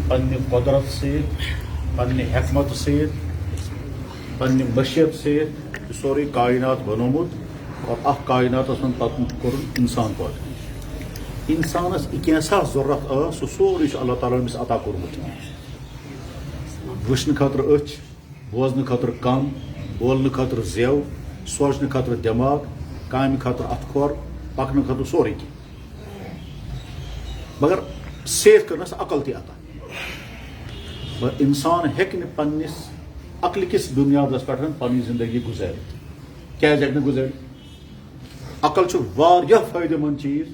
پننہِ قۄدرت سۭتۍ پننہِ حکمت سۭتۍ پننہِ مشیت سۭتۍ یہِ سورُے کائنات بنومُت اور اَتھ کائناتس منٛز پتہٕ کوٚرُن اِنسان پٲدٕ اِنسانس یہِ کینٛژھا ضروٗرت ٲس سُہ سورُے چھُ اللہ تعالیٰ أمِس عطا کوٚرمُت وٕچھنہٕ خٲطرٕ أچھ بوزنہٕ خٲطرٕ کن بولنہٕ خٲطرٕ زٮ۪و سونٛچنہٕ خٲطرٕ دٮ۪ماغ کامہِ خٲطرٕ اَتھٕ کھۄر پکنہٕ خٲطرٕ سورُے کینٛہہ مگر صحت کٔرنس عقل تہِ عطا مگر اِنسان ہیٚکہِ نہٕ پننِس عقلہِ کِس بُنیادس پٮ۪ٹھ پنٕنۍ زندگی گُزٲرِتھ کیٛازِ ہیٚکہِ نہٕ گُزٲرِتھ عقل چھُ واریاہ فٲیدٕ منٛد چیٖز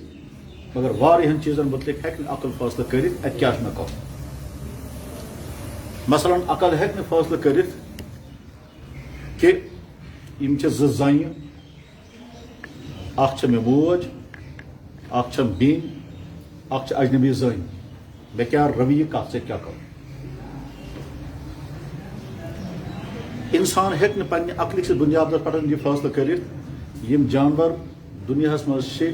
مگر واریاہن چیٖزن متعلق ہیٚکہِ نہٕ عقل فٲصلہٕ کٔرِتھ اَتہِ کیٛاہ چھُ مےٚ کَرُن مثلاً عقل ہیٚکہِ نہٕ فٲصلہٕ کٔرِتھ کہِ یِم چھِ زٕ زنہِ اکھ چھِ مےٚ موج اکھ چھم بیٚنہِ اکھ چھِ اجنبی زٔنۍ مےٚ کیٛاہ رویہِ کتھ سۭتۍ کیٛاہ کرُن اِنسان ہیٚکہِ نہٕ پننہِ عقلہِ کِس بُنیادس پٮ۪ٹھ یہِ فٲصلہٕ کٔرِتھ یِم جانور دُنیاہس منٛز چھِ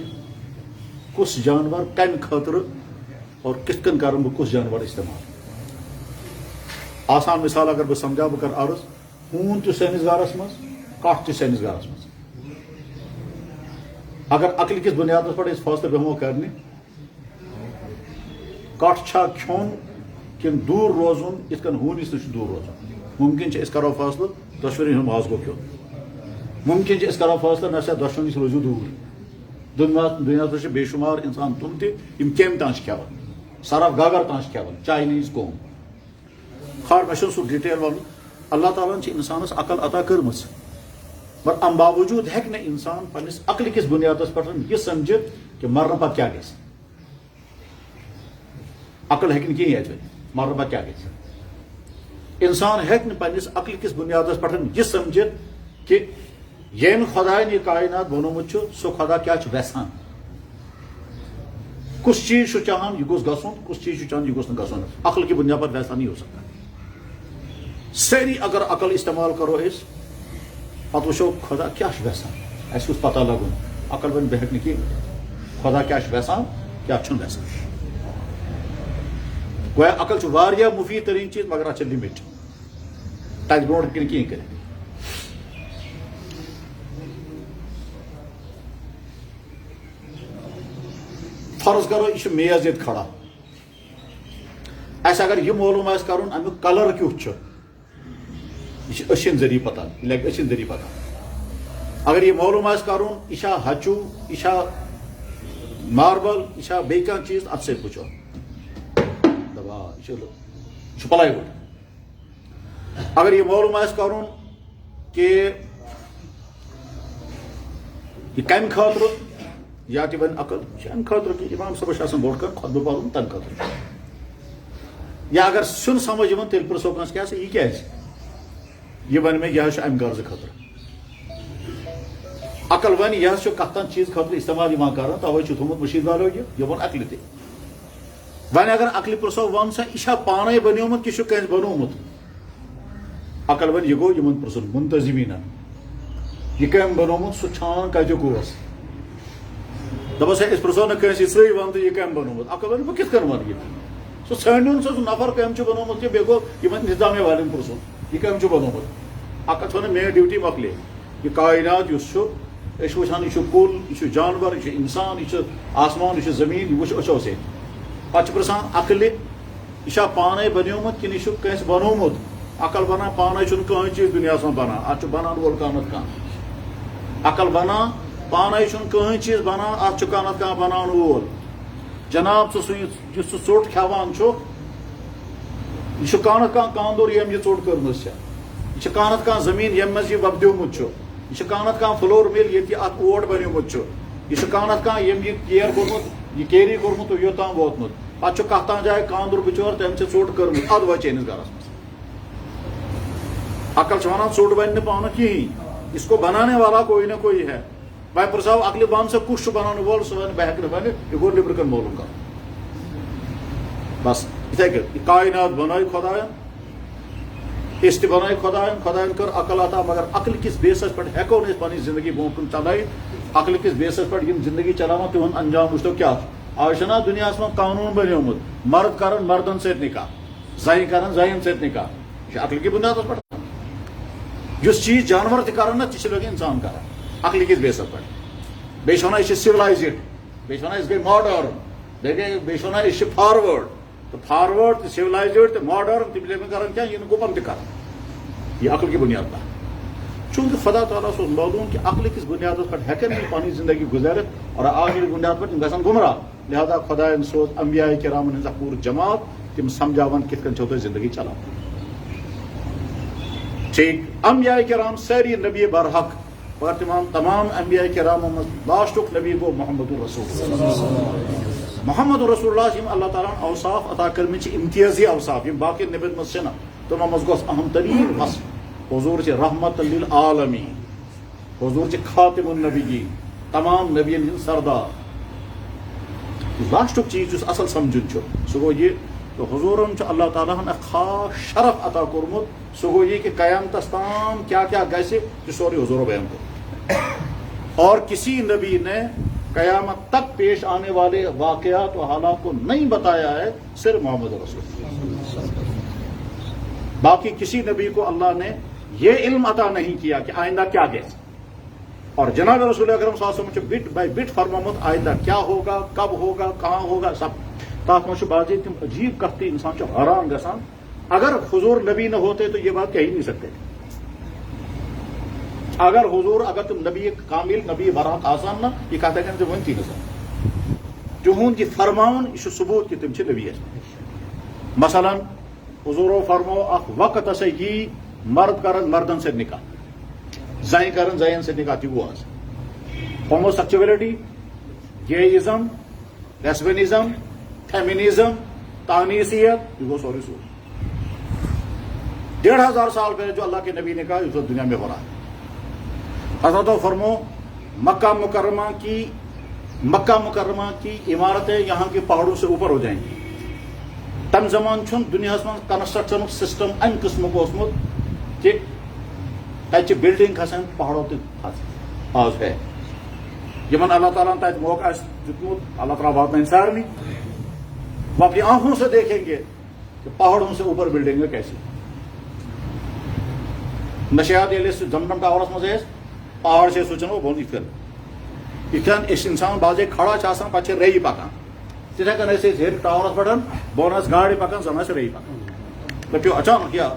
کُس جانور کمہِ خٲطرٕ اور کِتھ کٔنۍ کرن بہٕ کُس جانور استعمال آسان مثال اگر بہٕ سمجھاو بہٕ کرٕ عرض ہوٗن چھُ سٲنِس گرس منٛز کٹھ چھُ سٲنِس گرس منٛز اگر عقلہِ کِس بُنیادس پٮ۪ٹھ أسۍ فٲصلہٕ بیٚہمو کرنہِ کٹھ چھا کھیوٚن کِنہٕ دوٗر روزُن یِتھ کٔنۍ ہوٗنِس نِش چھُ دوٗر روزُن مُمکِن چھِ أسۍ کرو فٲصلہٕ دۄشوٕنی ہُنٛد ماز گوٚو کھیوٚن مُمکِن چھِ أسۍ کرو فٲصلہٕ نہ سا دۄشوٕنی نِش روٗزِو دوٗر دُنیاہس منٛز چھِ بے شُمار اِنسان تِم تہِ یِم کیٚمۍ تام چھِ کھٮ۪وان سرف گگر تام چھِ کھٮ۪وان چاینیٖز کوٚم خٲر مےٚ چھُنہٕ سُہ ڈِٹیل وَنُن اللہ تعالیٰ ہن چھِ اِنسانس عقل عطا کٔرمٕژ مگر اَمہِ باوجوٗد ہیٚکہِ نہٕ اِنسان پننِس عقلہِ کِس بُنیادس پٮ۪ٹھ یہِ سمجھِتھ کہِ مرنہٕ پتہٕ کیٛاہ گژھِ عقل ہیٚکہِ نہٕ کِہیٖنۍ ییٚتہِ ؤنِتھ مرنہٕ پتہٕ کیٛاہ گژھِ اِنسان ہیٚکہِ نہٕ پننِس عقلہِ کِس بُنیادس پٮ۪ٹھ یہِ سمجھِتھ کہِ ییٚمۍ خۄداین یہِ کائنات بنومُت چھُ سُہ خۄدا کیٛاہ چھُ یژھان کُس چیٖز چھُ چاہان یہِ گوٚژھ گژھُن کُس چیٖز چھُ چاہان یہِ گوٚژھ نہٕ گژھُن عقل کہِ بُنیاد پر فیصلہ نہیں ہو سکتا سٲری اگر عقل استعمال کرو أسۍ پتہٕ وٕچھو خۄدا کیٛاہ چھُ یژھان اَسہِ گوٚژھ پتہ لگُن عقل وَنہِ بہٕ ہیٚکہٕ نہٕ کِہیٖنۍ خۄدا کیٛاہ چھُ یژھان کیٛاہ چھُنہٕ یژھان گویا عقل چھُ واریاہ مُفیٖد تریٖن چیٖز مگر اَتھ چھِ لِمِٹ تَتہِ برونٛٹھ ہیٚکہِ نہٕ کِہیٖنۍ کٔرِتھ فرض کرو یہِ چھُ میز ییٚتہِ کھڑا اَسہِ اگر یہِ معلوٗم آسہِ کرُن امیُک کلر کیُتھ چھُ یہِ چھِ أچھن ذٔریعہٕ پتہ یہِ لگہِ أچھن ذٔریعہٕ پتہ اگر یہِ معلوٗم آسہِ کرُن یہِ چھا ہچوٗ یہِ چھا ماربل یہِ چھا بیٚیہِ کانٛہہ چیٖز اَتھ سۭتۍ وٕچھو دپا یہِ چھُ پلاے وُڈ اگر یہِ معلوٗم آسہِ کرُن کہِ یہِ کمہِ خٲطرٕ یا تہِ وَنہِ عقل یہِ چھِ اَمہِ خٲطرٕ کہِ اِمام صٲبس چھُ آسان برونٛٹھ کَنہِ خۄطبہٕ پَرُن تَمہِ خٲطرٕ یا اگر چھُنہٕ سمجھ یِوان تیٚلہِ پرٛژھو کٲنٛسہِ کیٛاہ سا یہِ کیٛازِ یہِ وَنہِ مےٚ یہِ حظ چھُ اَمہِ غرضہٕ خٲطرٕ عقل وَنہِ یہِ حظ چھُ کَتھ تام چیٖز خٲطرٕ استعمال یِوان کرنہٕ تَوَے چھُ تھوٚومُت مٔشیٖد والیو یہِ ووٚن عقلہِ تہِ وۄنۍ اگر عقلہِ پرٛژھو وَن سا یہِ چھا پانے بنیومُت کہِ یہِ چھُ کٲنٛسہِ بنومُت عقل وَنہِ یہِ گوٚو یِمن پرٛژھُن مُنتظمیٖنن یہِ کٔمۍ بنومُت سُہ چھان کتیُک اوس دپس ہے أسۍ پرٛژھو نہٕ کٲنٛسہِ ژٕے وَن تہٕ یہِ کٔمۍ بنومُت عقل وَنہِ بہٕ کِتھ کٔنۍ وَنہٕ یہِ سُہ ژھٲنٛڈِن سُہ نفر کٔمۍ چھُ بنومُت کہِ بیٚیہِ گوٚو یِمن نِظامے والٮ۪ن پرٛژھُن یہِ کٔمۍ چھُ بنومُت عقل چھِ وَنان میٲنۍ ڈیوٹی مۄکلے یہِ کائنات یُس چھُ أسۍ چھِ وٕچھان یہِ چھُ کُل یہِ چھُ جانور یہِ چھُ اِنسان یہِ چھُ آسمان یہِ چھُ زٔمیٖن یہِ وٕچھ أچھو سۭتۍ پتہٕ چھِ پرٛژھان عقلہِ یہِ چھا پانے بنیومُت کِنہٕ یہِ چھُ کٲنٛسہِ بنومُت عقل وَنان پانے چھُنہٕ کٕہٕنۍ چیٖز دُنیاہس منٛز بنان اتھ چھُ بنان وول کانٛہہ نتہٕ کانٛہہ عقل وَنان پانے چھُنہٕ کٕہٕنۍ چیٖز بنان اتھ چھُ کانٛہہ نتہٕ کانٛہہ بناون وول جناب ژٕ سُہ یُس ژٕ ژوٚٹ کھٮ۪وان چھُکھ یہِ چھُ کانٛہہ نتہٕ کانٛہہ کاندُر ییٚمۍ یہِ ژوٚٹ کٔرمٕژ چھےٚ یہِ چھِ کانٛہہ نتہٕ کانٛہہ زٔمیٖن ییٚمہِ منٛز یہِ وۄپدیومُت چھُ یہِ چھُ کانٛہہ نتہٕ کانٛہہ فلور مِل ییٚتہِ یہِ اتھ اوٹ بنیومُت چھُ یہِ چھُ کانٛہہ نتہٕ کانٛہہ ییٚمۍ یہِ کیر کوٚرمُت یہِ کیری کوٚرمُت تہٕ یوٚتام ووتمُت پتہٕ چھُ کتھ تام جایہِ کاندُر بِچور تٔمۍ چھِ ژوٚٹ کٔرمٕژ ادٕ وٲتۍ چٲنِس گرس منٛز عقل چھِ ونان ژوٚٹ بنہِ نہٕ پانہٕ کِہیٖنۍ اس کو بنانے والا کوئی نہ کوئی ہے وۄنۍ پرٛژھو عقلہِ وَن سا کُس چھُ بناونہٕ وول سُہ وَنہِ بہٕ ہیٚکہٕ نہٕ ؤنِتھ یہِ گوٚو نیٚبرٕ کَنۍ معلوٗم کرُن بس یِتھٕے کٔنۍ یہِ کائنات بنٲے خۄداین أسۍ تہِ بنٲے خۄداین کٔر عقل عطا مگر عقلہِ کِس بیسس پٮ۪ٹھ ہیٚکو نہٕ أسۍ پنٕنۍ زندگی برونٛٹھ کُن چلٲیِتھ عقلہِ کِس بیسس پٮ۪ٹھ یِم زندگی چلاوان تِہُنٛد انجام وٕچھتو کیٛاہ چھُ آز چھُنہ دُنیاہس منٛز قانوٗن بنیومُت مرد کرن مردن سۭتۍ نکاح زائیں کرن زائن سۭتۍ نکاح یہ چھُ عقلہِ کہِ بُنیادس پٮ۪ٹھ یُس چیٖز جانور تہِ کران نا تہِ چھِ لٔگۍ اِنسان کران عقلہِ کِس بیسس پٮ۪ٹھ بیٚیہِ چھِ وَنان یہِ چھِ سِولایزٕڈ بیٚیہِ چھِ وَنان أسۍ گٔے ماڈٲرٕن بیٚیہِ چھِ وَنان أسۍ چھِ فاروٲڈ تہٕ فاروٲڈ تہٕ سِولایزٕڈ تہٕ ماڈٲرٕن تِم چھِ کران کیٛاہ یہِ نہٕ گُپن تہِ کران یہ عقل کی بنیاد پر چونکہ خدا تعالیٰ سوز معلوم کہ عقل کس بنیاد پر ہیکن بھی پانی زندگی گزارت اور عقل کی بنیاد پر تم گژھن گمراہ لہذا خدا سوز انبیاء کرامن ہنز پور جماعت تم سمجھاون کت کن چھو تُہۍ زندگی چلاوان ٹھیک انبیاء کرام ساری نبی برحق اور تمام انبیاء کرام لاسٹک نبی گو محمد رسول محمد رسول اللہ اللہ تعالیٰ اوصاف عطا کرمت امتیازی اوصاف باقی نبی مز چھنا تمو مز گوس اہم ترین وصف حضور چھ رحمت للعالمین حضور چھ خاتم النبیین تمام نبیین ہند سردار لاسٹک چیز جس اصل سمجھن سہ گو یہ کہ حضورن چھ اللہ تعالیٰ ہن خاص شرف عطا کورمت سہ گو یہ کہ قیامتس تام کیا کیا گژھِ یہ سورے حضور بیان کور اور کسی نبی نے قیامت تک پیش آنے والے واقعات و حالات کو نہیں بتایا ہے صرف محمد رسول باقی کسی نبی کو اللہ نے یہ علم عطا نہیں کیا کہ آئندہ کیا گژھِ اور جناب رسول اکرم صلی اللہ علیہ وسلم بٹ بائی بٹ فرمومت آئندہ کیا ہوگا کب ہوگا کہاں ہوگا سب تات مجھ بعض تم عجیب کہتے انسان چھ حیران گژھان اگر حضور نبی نہ ہوتے تو یہ بات کہہ ہی نہیں سکتے اگر تم نبی کامل نبی برحق آسان نا یہ کہتے ہیں ون تی نظر تہد یہ فرمان یہ ثبوت کہ تم چھ نبی مثلا حضورو فرمو اخ وقت ہسا یہ مرد کرن مردن سے نکاح زائیں کرن زائن سے نکاح تہ گو آز ہومو سیکچویلٹی گیئزم لیسبینزم فیمنزم تانیسیت یہ گو سوری سور 1500 سال پہلے جو اللہ کے نبی نے کہا اس دنیا میں ہو رہا ہے حضرت فرمو مکہ مکرمہ کی عمارتیں یہاں کے پہاڑوں سے اوپر ہو جائیں گی تم زمان چھن دنیا من کنسٹرکشن سسٹم ام قسم اوسمت کہ تتہ بلڈنگ کھسان پہاڑوں تک آز ہے یمن اللہ تعالیٰ نے تت موقع دیتمت اللہ تعالیٰ واتن سارنی وہ اپنی آنکھوں سے دیکھیں گے کہ پہاڑوں سے اوپر بلڈنگ کیسی نشیات زمزم ٹاورس مز پہاڑ سے سوچن وہ بون اتن اس انسان بازے کھڑا آسان پہ ری پکان تتھے کن ہیر ٹاورس پہ بون گاڑی پکان زن ری پکان پیو اچانک کیا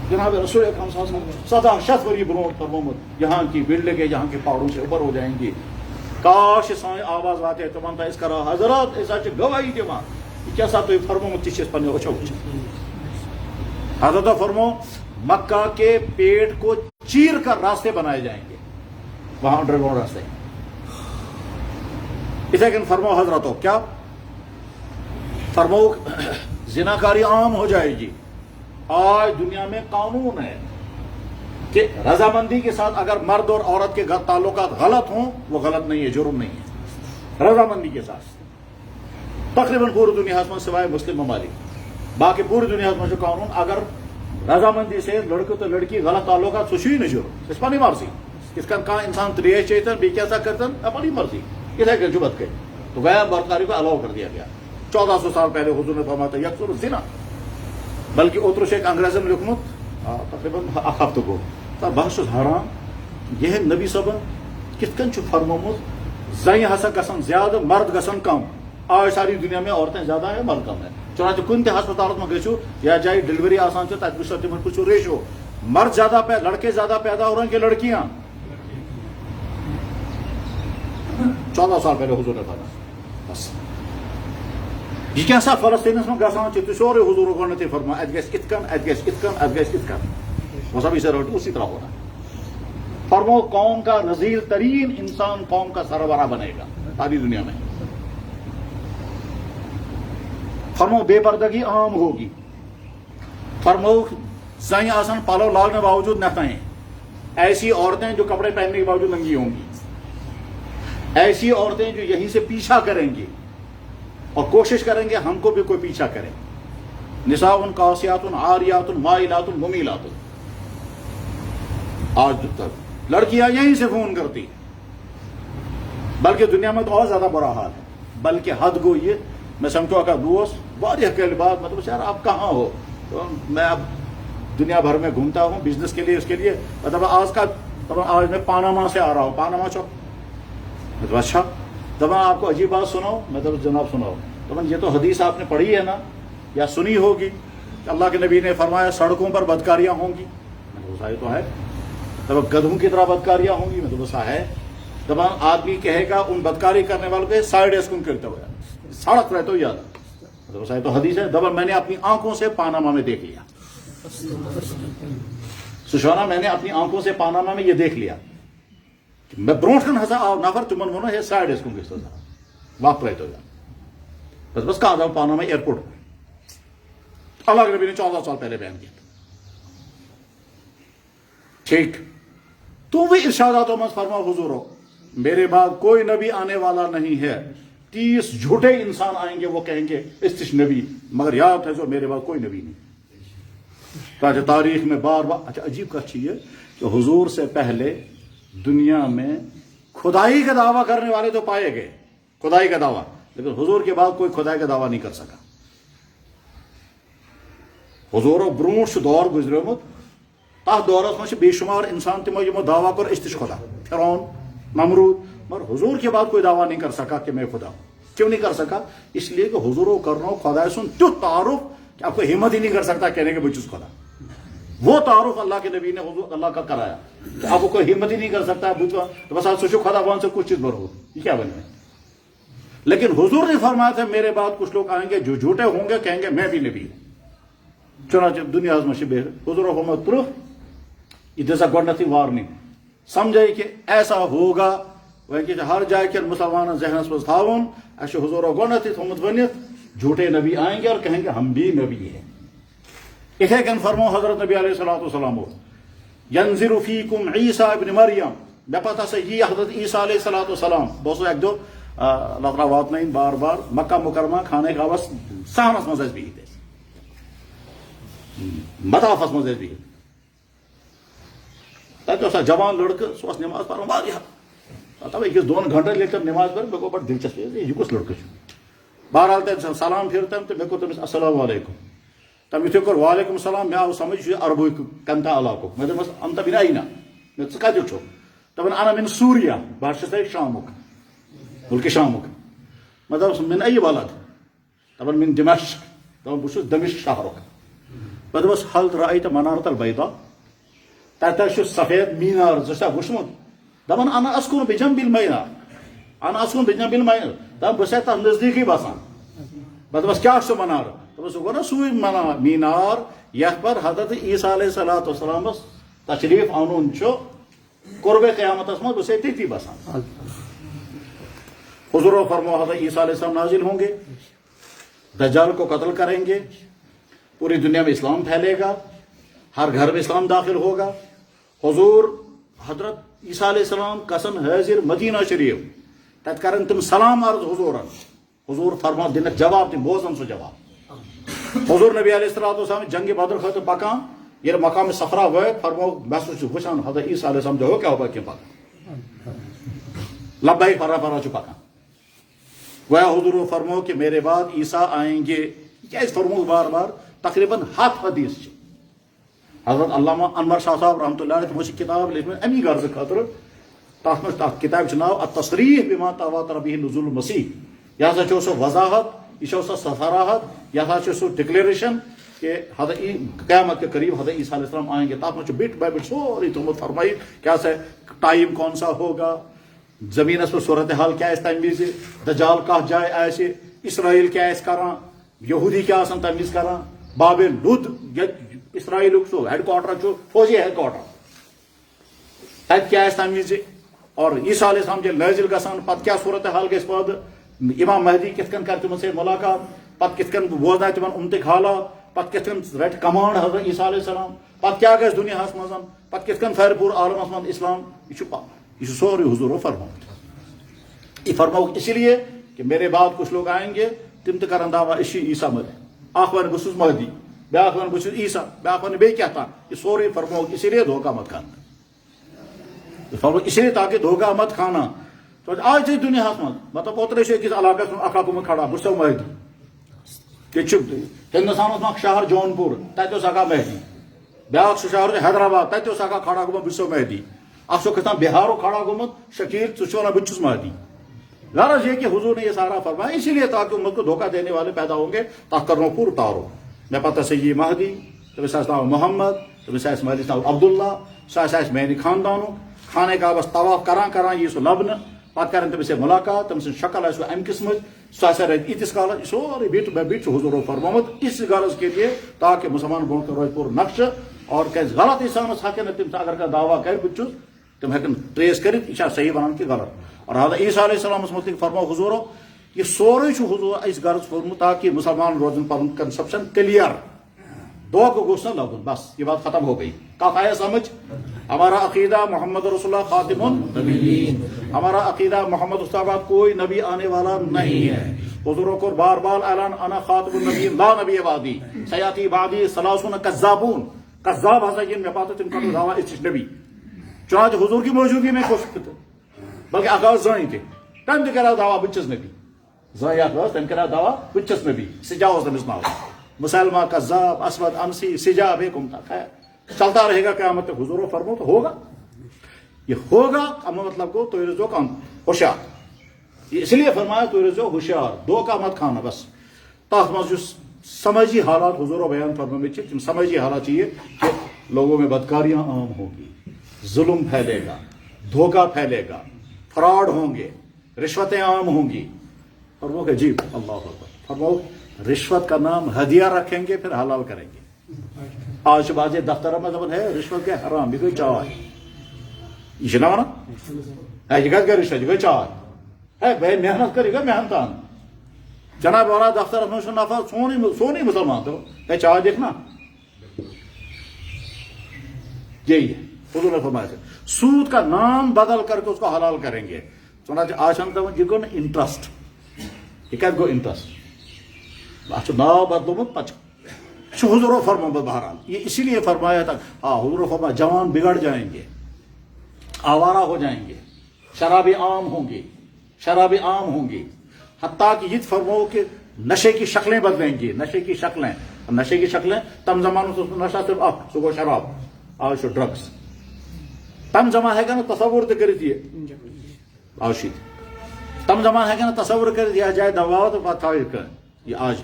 جناب رسول اکرم صلی اللہ علیہ وسلم 1700 ؤری برونٹ فرمومت یہاں کی بلڈنگیں یہاں کے پہاڑوں سے اوپر ہو جائیں گی کاش سان آواز واتے تمن تہ کرو حضرات اس گواہی دان یہ کیا سا تھی فرمومت تہ پنہ اچھو وچھن حضرت فرمو مکہ کے پیٹ کو چیر کر راستے بنائے جائیں گے وہاں انڈر گراؤنڈ راستے اسے کن فرمو حضرتوں کیا فرمو زناکاری عام ہو جائے گی آج دنیا میں قانون ہے کہ رضامندی کے ساتھ اگر مرد اور عورت کے تعلقات غلط ہوں وہ غلط نہیں ہے جرم نہیں ہے رضامندی کے ساتھ تقریباً پوری دنیا میں سوائے مسلم ممالک باقی پوری دنیا میں جو قانون اگر رضامندی سے لڑکے تو لڑکی غلط تعلقات سہ نہیں جرم اس پنی مرضی اس کا کہاں انسان تریش چیتن بھی کیسا کرتن اپنی مرضی اتھے کہ جبت کے تو غیر برقراری کو الاؤ کر دیا گیا 1400 سال پہلے حضور نے فرمایا تھا یکسر الزنا بلکہ اوترش ایک انگریزم لکھمت تقریباً اخ ہفتہ گو بہت حیران یہ نبی صبن کت کن فرمومت زن ہسا گھن زیادہ مرد گھن کم آج ساری دنیا میں عورتیں زیادہ ہیں مرد کم ہے چنانچہ کن تہ ہسپتالس میں گھو یا جائے ڈلیوری آسان تت وچو تم کچھ ریشو مرد زیادہ لڑکے زیادہ پیدا ہو رہے ہیں کہ لڑکیاں 14 سال پہلے حضور نے فرمایا بس یہ کیا سا فلسطینس میں گھان تہ سورے حضور گۄڈنیتھٕے فرمایا ات گژھِ ات کن ات گژھِ ات کن ات گژھِ ات کن وہ سب اسے رٹ اسی طرح ہونا فرمو قوم کا رذیل ترین انسان قوم کا سربراہ بنے گا ساری دنیا میں فرمو بے پردگی عام ہوگی فرمو زن آسان پلو لاگنے باوجود نتائیں ایسی عورتیں جو کپڑے پہننے کے باوجود ننگی ہوں گی ایسی عورتیں جو یہیں سے پیچھا کریں گی اور کوشش کریں گے ہم کو بھی کوئی پیچھا کرے نساء قاسیات عاریات مائلات ممیلات آج تک لڑکیاں یہیں سے فون کرتی بلکہ دنیا میں تو اور زیادہ برا حال ہے بلکہ حد گو یہ میں سمجھو اگر دوست واریاہ کل بعد مطلب یار آپ کہاں ہو؟ تو میں اب دنیا بھر میں گھومتا ہوں بزنس کے لیے، اس کے لیے، مطلب آج میں پاناما سے آ رہا ہوں، پاناما چوک. مطلب اچھا، دبا آپ کو عجیب بات سناؤ، مطلب جناب سناؤ، تو یہ تو حدیث آپ نے پڑھی ہے نا یا سنی ہوگی کہ اللہ کے نبی نے فرمایا سڑکوں پر بدکاریاں ہوں گی. مطلب یہ تو ہے. مطلب گدھوں کی طرح بدکاریاں ہوں گی. مطلب ایسا ہے. دبا آدمی کہے گا ان بدکاری کرنے والوں کے سائڈ اسکن کرتے ہوئے سڑک رہتے ہو یاد. مطلب ایسا تو حدیث ہے. دبا میں نے اپنی آنکھوں سے پاناما میں دیکھ لیا. سشوانا میں نے اپنی آنکھوں سے پاناما میں یہ دیکھ لیا. میں برونٹ کن ہسا آو نفر تمن ونو ہے سائڈ اسکن گھس واپ رہتے ہو بس کہاں جاؤ پاناما ایئرپورٹ. اللہ کے نبی نے 14 سال پہلے بیان کیا. ٹھیک. تو وہ ارشاداتوں میں فرما حضورو میرے بعد کوئی نبی آنے والا نہیں ہے. 30 جھوٹے انسان آئیں گے، وہ کہیں گے استش نبی، مگر یاد ہے جو میرے بعد کوئی نبی نہیں. تاریخ میں بار بار. اچھا عجیب کا چیز ہے کہ حضور سے پہلے دنیا میں خدائی کا دعویٰ کرنے والے تو پائے گئے، خدائی کا دعویٰ، لیکن حضور کے بعد کوئی خدائی کا دعویٰ نہیں کر سکا. حضور برونٹ دور گزریومت، تس دورس میں بے شمار انسان تمو یمو دعویٰ کر استش خدا، فرعون، نمرود، مگر حضور کے بعد کوئی دعویٰ نہیں کر سکا کہ میں خدا ہوں. کیوں نہیں کر سکا؟ اس لیے کہ حضور کرنا خدا سن تیت تعارف کہ آپ کو ہمت ہی نہیں کر سکتا کہنے کے بچس خدا. وہ تعارف اللہ کے نبی نے حضور اللہ کا کرایا کہ آپ کو کوئی ہمت ہی نہیں کر سکتا بس آپ سوچو خدا وہاں سے کچھ چیز برو، یہ کیا بنے. لیکن حضور نے فرمایا تھا میرے بعد کچھ لوگ آئیں گے جو جھوٹے ہوں گے، کہیں گے میں بھی نبی ہوں. چنانچہ دنیا میں شبہ حضور محمد پرو یہ جیسا گۄڈنیتھٕے وارننگ سمجھے کہ ایسا ہوگا. کہ ہر جائے کے مسلمان ذہنس مز تھاون اس حضور گۄڈنیتھٕے تھومت ؤنِتھ جھوٹے نبی آئیں گے اور کہیں گے ہم بھی نبی ہیں. اتھے کن فرمو حضرت نبی علیہ السلام ینزل فیکم عیسیٰ ابن مریم. مے پتہ سا یہ حضرت عیسیٰ علیہ السلام بہت ایک دو اللہ تعالیٰ واتن بار بار مکہ مکرمہ خانہ کعبس صحنس مز بہت مطافس مز بہت. تب جوان لڑکہ سہ نماز پڑھان واریاہ تب أکِس 2 گھنٹن ییٚلہِ تم نماز پڑھ مے گو بڑ دلچسپی یہ کس لڑکہ. بہرحال تم سلام پھر تم تو مے کو تمس السلام علیکم. تم یتھے کور وعلیکم السلام مے آو سمجھ یہ عربک کنتا علاقہ. مے دپس انت من اینا، مے ژٕ کتیُک چھُکھ؟ دپان انا من سوریا، بہٕ چھُس شامُک، ملکہ شامُک. مے دپس من ای بلد؟ دپان من دمشق. دپان بہٕ چھُس دمشق شہرُک. مے دپس هل رأیت منارة البیضاء؟ تتہ چھُ سفید مینار ژٕ چھُکھا وٕچھمُت؟ دپان انا اسکن بجنب المینار، انا اسکن بجنب المینار. دپان بہٕ چھُس تتھ نزدیٖکٕے بسان. مے دپس کیاہ چھُ سُہ منار؟ سہ گو نا سوئی مینار یتھ پر حضرت عیسیٰ علیہ السلام تشریف انن قرب قیامتس مز بس تھی بسان. حضور فرمو حضرت عیسیٰ علیہ السلام نازل ہوں گے، دجال کو قتل کریں گے، پوری دنیا میں اسلام پھیلے گا، ہر گھر میں اسلام داخل ہوگا. حضور حضرت عیسیٰ علیہ السلام کسن حاضر مدینہ شریف، تت کرن تم سلام عرض حضورن. حضور فرما دن جواب تم بوزن سو جواب. حضور نبی علیہ السلام جنگ بدر خاطر پکان یہ مقام صفرا وٲتۍ فرمو میں سہ وچھان حضرت عیسیٰ علیہ السلام جو کیا ہوا کیا پکان لبیک پھرا پھرا پکان. گویا حضور فرمو کہ میرے بعد عیسیٰ آئیں گے. کیا فرمو بار بار تقریباً 7 حدیث. حضرت علامہ انور شاہ صاحب رحمۃ اللہ علیہ تمو کتاب لیکھمت امی غرض خاطر. تک کتاب ناو التصریح بما تواتر به نزول المسیح. یہ ہسا چھ سو وضاحت، یہ سو صراحت، یہ ہسا سو ڈکلیریشن کہ قیامت کے قریب حضرت عیسیٰ علیہ السلام آئیں گے. تک میں بٹ بائی بٹ سوری تمہیں فرمائی کیا سا ٹائم کون سا ہوگا، زمین پر صورتحال کیا تمہ وز، دجال کت جائے آسہ، اسرائیل کیا کران، یہودی کیا تمہ وز کران، باب لد اسرائیل سو ہیڈ کوارٹر فوجی ہیڈ کوارٹر تک کیا تمہ وز، اور عیسیٰ علیہ السلام جب نازل گژھان پتہ کیا صورتحال گژھِ پٲدٕ، امام مہدی کت کن کر تمن سے ملاقات، پتہ کت کن بوزنا تمن امتک حالات، پتہ کت کن رٹ کمانڈ حضرت عیسیٰ علیہ السلام، پتہ کیا گژھِ دنیا مز، پتہ کت کن پھر پور عالمس من اسلام. یہ سوری حضور فرموت. یہ فرموک اسی لیے کہ میرے بعد کچھ لوگ آئیں گے تم تہ کرن دعویٰ اس عیسیٰ مر، اخ ون بہ مہدی، بیاکھ ون بہ عیسیٰ، بیاکھ ون بیٚیہِ کیٛاہ تام. یہ سورُے فرموک اسی لیے دھوکہ مت کھانا. فرموک اسی لیے تاکہ دھوکہ مت کھانا. تو آج دنیا من مطلب اوترے أکِس علاقس من اکھ گوٚمُت کھڑا بہٕ چھُسو مہدی. کہ ہندوستان میں شہر جون پور تتہ اکا مہدی بیاکھ شہر حیدرآباد تتہ اکا کھڑا گومت بہ مہدی اخ کھسان بہارو کھڑا گومت شکیل ونان بہت مہدی غرض یہ کہ حضور نے یہ سارا فرمایا اسی لیے تاکہ امت کو دھوکہ دینے والے پیدا ہوں گے تک کرو پور تارو مے پتہ سے یہ مہدی تمس ناو محمد تمس مالس ناو عبداللہ سہ میانہ خاندان خانہ کعبس طواف کران یہ سہ لبنہ پتہ کرن تمس ملاقات تم سن شکل آسو ام قسم سہ رہت یتس کالس سورے بیٹ حضور فرموت اس غرض کے لیے تاکہ مسلمان برو کن روز پور نقش اور کیس غلط انسانس ہیکن تم اگر کھانا دعویٰ کر بت تم ہیکن ٹریس کرت یہ صحیح ونان کہ غلط اور حضرت عیسیٰ علیہ السلام متعلق فرمو حضورو یہ سورے حضور اس غرض کورمت تاکہ مسلمان روزن پن کنسپشن کلیئر دھوکہ گوس نہ لگن بس یہ بات ختم ہو گئی کت آیا سمجھ ہمارا عقیدہ محمد رسول اللہ خاتم النبیین ہمارا عقیدہ محمد استاد کوئی نبی آنے والا نہیں ہے حضوروں کو بار بار اعلان انا خاتم النبیین لا نبی بعدی سیاتی بعدی ثلاثون کذابون کذاب ہسا یہ میں پتہ تم کا دعویٰ اس نبی چنانچہ حضور کی موجودگی میں خوش بلکہ اخ زن تم تہ کرو دعویٰ بچس نبی زن اخ تم کرو دعویٰ بچس نبی سجا اس تمس ناو مسلمہ کذاب اسود انسی سجا بیکم تک ہے چلتا رہے گا قیامت تک حضور فرمو تو ہوگا یہ ہوگا اما مطلب کو تو رزو کم ہوشیار اس لیے فرمایا تو رزو ہوشیار دھوکہ مت کھانا بس تک مز سماجی حالات حضور بیان فرمے تم سماجی حالات چاہیے کہ لوگوں میں بدکاریاں عام ہوگی ظلم پھیلے گا دھوکہ پھیلے گا فراڈ ہوں گے رشوتیں عام ہوں گی فرمو کہ جی اللہ اکبر فرمو رشوت کا نام ہدیہ رکھیں گے پھر حلال کریں گے آج باز دفتر میں دپان ہے رشوت کے حرام یہ گئی چائے یہ نا ونان یہ گھر رشوت یہ گئی چائے ہے بھائی محنت کر یہ گئی محنتان جناب والا دفتر میں نفع سونی مسلمان تو ہے چائے دیکھنا یہی ہے حضور نے فرمایا تھا سود کا نام بدل کر کے اس کو حلال کریں گے چنانچہ آج ہم دپان یہ گو نا انٹرسٹ یہ کت گو انٹرسٹ اتھ ناو بدلومت پتہ حضور فرموت بہرحال یہ اسی لیے فرمایا تھا ہاں حضور فرمایا جوان بگڑ جائیں گے آوارہ ہو جائیں گے شرابی عام ہوں گی شرابی عام ہوں گی حتیٰ کہ یہ فرمو کہ نشے کی شکلیں بدلیں گی نشے کی شکلیں تم زمان نشہ صرف سہ گو شراب آج ڈرگس تم زمان ہے نا تصور تو کرت یہ آج تم زمان ہے نا تصور کرت یہ جائے دوا تو پتہ یہ آج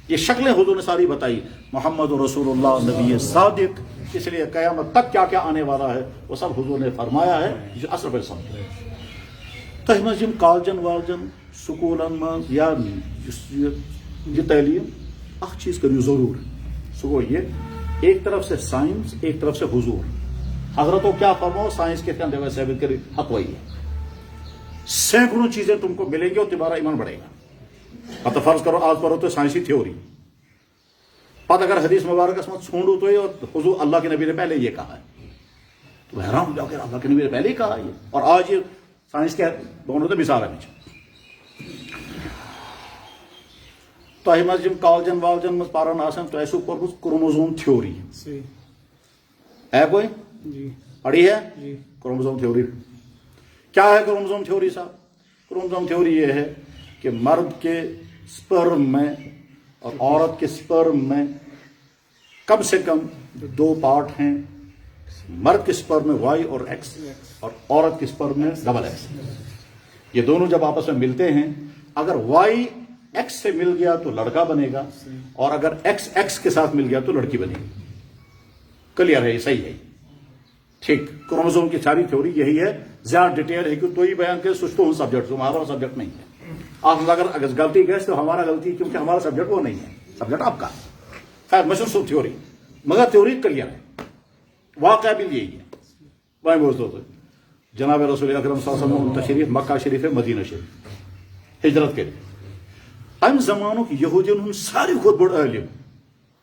یہ شکلیں حضور نے ساری بتائی محمد رسول اللہ نبی صادق اس لیے قیامت تک کیا کیا آنے والا ہے وہ سب حضور نے فرمایا ہے جو اصل پر سمجھ تہ مز کالجن والجن سکولن مز یا یہ تعلیم اخ چیز کریو ضرور سہ گو یہ ایک طرف سے سائنس ایک طرف سے حضور حضرتوں کیا فرماؤ سائنس کے دیو ثابت کری حق وہی ہے سینکڑوں چیزیں تم کو ملیں گی اور تمہارا ایمان بڑھے گا اب تو فرض کرو آج پڑھو تو سائنسی تھیوری پتہ اگر حدیث مبارکس میں چھوڑو تو اور حضور اللہ کے نبی نے پہلے یہ کہا ہے تو حیران ہو جاؤ کہ اللہ کے نبی نے پہلے ہی کہا یہ اور آج یہ سائنس کے دونوں تو مثال ہے تہ مز کالجن والجن مز پران آسان تہ آسو پورمت کروموزوم تھیوری ہے کوئی پڑھی ہے کروموزوم تھیوری کیا ہے کروموزوم تھیوری صاحب کروموزوم تھیوری یہ ہے کہ مرد کے سپرم میں اور عورت کے سپرم میں کم سے کم 2 پارٹ ہیں مرد کے سپرم میں وائی اور ایکس اور عورت کے سپرم میں ڈبل ایکس یہ دونوں جب آپس میں ملتے ہیں اگر وائی ایکس سے مل گیا تو لڑکا بنے گا اور اگر ایکس ایکس کے ساتھ مل گیا تو لڑکی بنے گی کلیئر ہے یہ صحیح ہے ٹھیک کروموزوم کی ساری تھیوری یہی ہے زیادہ ڈیٹیل ہے کہ تو ہی بیان کرے سوچ تو سبجیکٹ ہمارا سبجیکٹ نہیں ہے آپ اگر غلطی گئے تو ہمارا غلطی کیونکہ ہمارا سبجیکٹ وہ نہیں ہے سبجیکٹ آپ کا خیر مشہور سب تھیوری مگر تھیوری کلیئر ہے واقعہ بھی یہی ہے وہیں بولتے ہوتے جناب رسول اکرم صلی اللہ علیہ وسلم تشریف مکہ شریف ہے مدینہ شریف ہجرت کے ام زمانوں کی یہودین ہن ساری خود بڑ عالم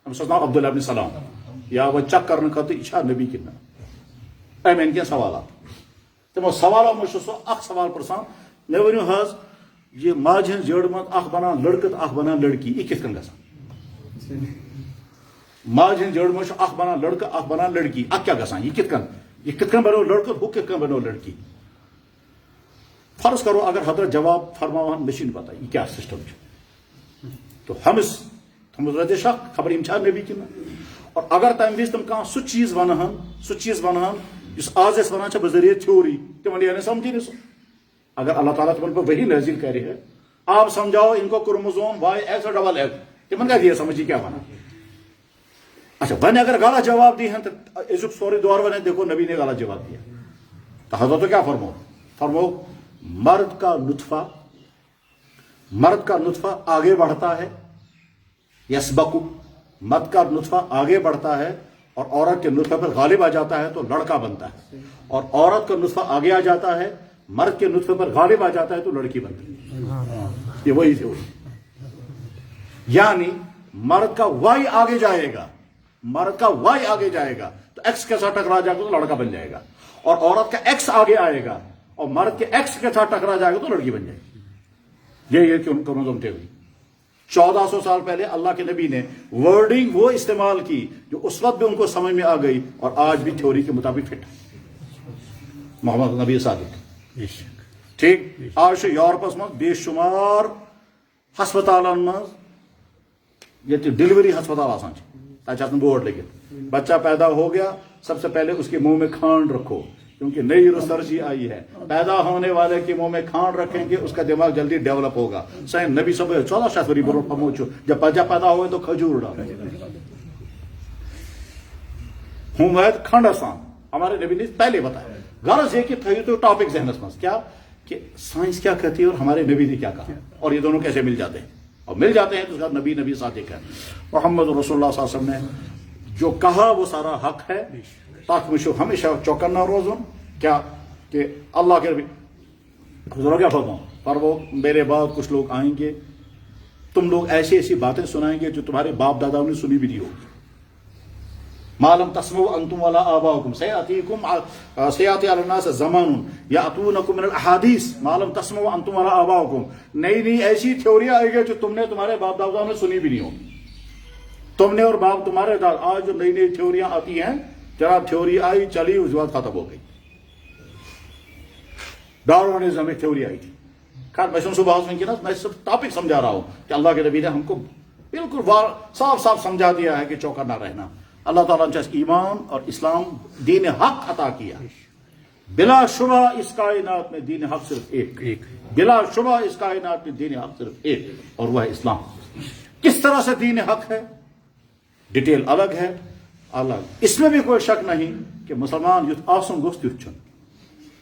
ام سنا عبداللہ بن سلام یا وہ چک کرنے خاطر اشار نبی کنا ام ان کے سوالات تمو سوالوں میں سو اخ سوال پرسان مے ونیو حظ یہ ماج ہن جڑ مت اخ بنان لڑکہ اخ بنان لڑکی یہ کت کن گسان ماج ہن جڑ مت اخ بنان لڑکہ اخ بنان لڑکی اخ کیا گسان یہ کت کن بنو لڑکہ ہو کت کن بنو لڑکی فرض کرو اگر حضرت جواب فرماوان مشین پتہ یہ کیا سسٹم تو ہمس روزِ شک خبر یم چھا نبی کن اور اگر تمہ وز تم کھانا سہ چیز ونہن اس آز اس ونان بذریعہ تھیوری تمن یہ سمجھی نہیں سو اگر اللہ تعالیٰ تمن پر وہی نازل کرے ہے آپ سمجھاؤ ان کو کروموزوم وائی ایکس اور ڈبل ایکس تمن کیا دیا سمجھی کیا ونان اچھا ون اگر غلط جواب دی ہیں تو ازک سوری دور ون دیکھو نبی نے غلط جواب دیا تو حضرت تو کیا فرمو مرد کا نطفہ آگے بڑھتا ہے یسبق مرد کا نطفہ آگے بڑھتا ہے اور عورت کے نطفے پر غالب آ جاتا ہے تو لڑکا بنتا ہے اور عورت کا نطفہ آگے آ جاتا ہے مرد کے نطفے پر غالب آ جاتا ہے تو لڑکی بنتی ہے یہ وہی تھے یعنی مرد کا وائی آگے جائے گا تو ایکس کے ساتھ ٹکرا جائے گا تو لڑکا بن جائے گا اور عورت کا ایکس آگے آئے گا اور مرد کے ایکس کے ساتھ ٹکرا جائے گا تو لڑکی بن جائے گی یہ کروموزوم تھیوری 1400 سال پہلے اللہ کے نبی نے ورڈنگ وہ استعمال کی جو اس وقت بھی ان کو سمجھ میں آ گئی اور آج بھی تھیوری کے مطابق فٹ محمد نبی صادق ٹھیک آج یورپس مز بے شمار ہسپتالن مز یہ ڈلیوری ہسپتال آسان تک بورڈ لگت بچہ پیدا ہو گیا سب سے پہلے اس کے منہ میں کھانڈ رکھو کیونکہ نئی ریسرچ آئی ہے پیدا ہونے والے کے منہ میں کھانڈ رکھیں گے اس کا دماغ جلدی ڈیولپ ہوگا سین نبی صاحب 1400 وری برو پہنچو جب بچہ پیدا ہوئے تو کھجور ڈالے ہوں کھنڈ آسان ہمارے نبی نے پہلے بتایا غرض یہ کہ تھیو تو ٹاپک ذہنس مز کیا کہ سائنس کیا کہتی ہے اور ہمارے نبی نے کیا کہا اور یہ دونوں کیسے مل جاتے ہیں اور مل جاتے ہیں تو اس کا نبی صادق ہے محمد رسول اللہ صلی اللہ علیہ وسلم نے جو کہا وہ سارا حق ہے تاکہ مجھے ہمیشہ چوکنا روزوں کیا کہ اللہ کے حضور کیا فرماؤں پر وہ میرے بعد کچھ لوگ آئیں گے تم لوگ ایسی باتیں سنائیں گے جو تمہارے باپ داداؤں نے سنی بھی نہیں ہوگی معلوم تسمعوا انتم ولا آباؤکم سیاتی علی الناس زمان یاتونکم من الاحادیث معلوم تسمعوا انتم ولا آباؤکم نئی ایسی تھیوریاں آئیں گے جو تم نے تمہارے باپ داداؤں نے سنی بھی نہیں ہوگی تم نے اور باپ تمہارے داد آج جو نئی تھیوریاں آتی ہیں جناب تھیوری آئی چلی اس بات ختم ہو گئی ڈارونزم ایک تھیوری آئی تھی خیر میں صبح میں صرف ٹاپک سمجھا رہا ہوں کہ اللہ کے نبی نے ہم کو بالکل صاف سمجھا دیا ہے کہ چوکا نہ رہنا اللہ تعالیٰ نے ایمان اور اسلام دین حق عطا کیا بلا شبہ اس کائنات میں دین حق صرف ایک بلا شبہ اس کائنات میں دین حق صرف ایک اور وہ ہے اسلام کس طرح سے دین حق ہے ڈیٹیل الگ ہے الگ اس میں بھی کوئی شک نہیں کہ مسلمان یوتھ آسن گوشت یوتھ چھن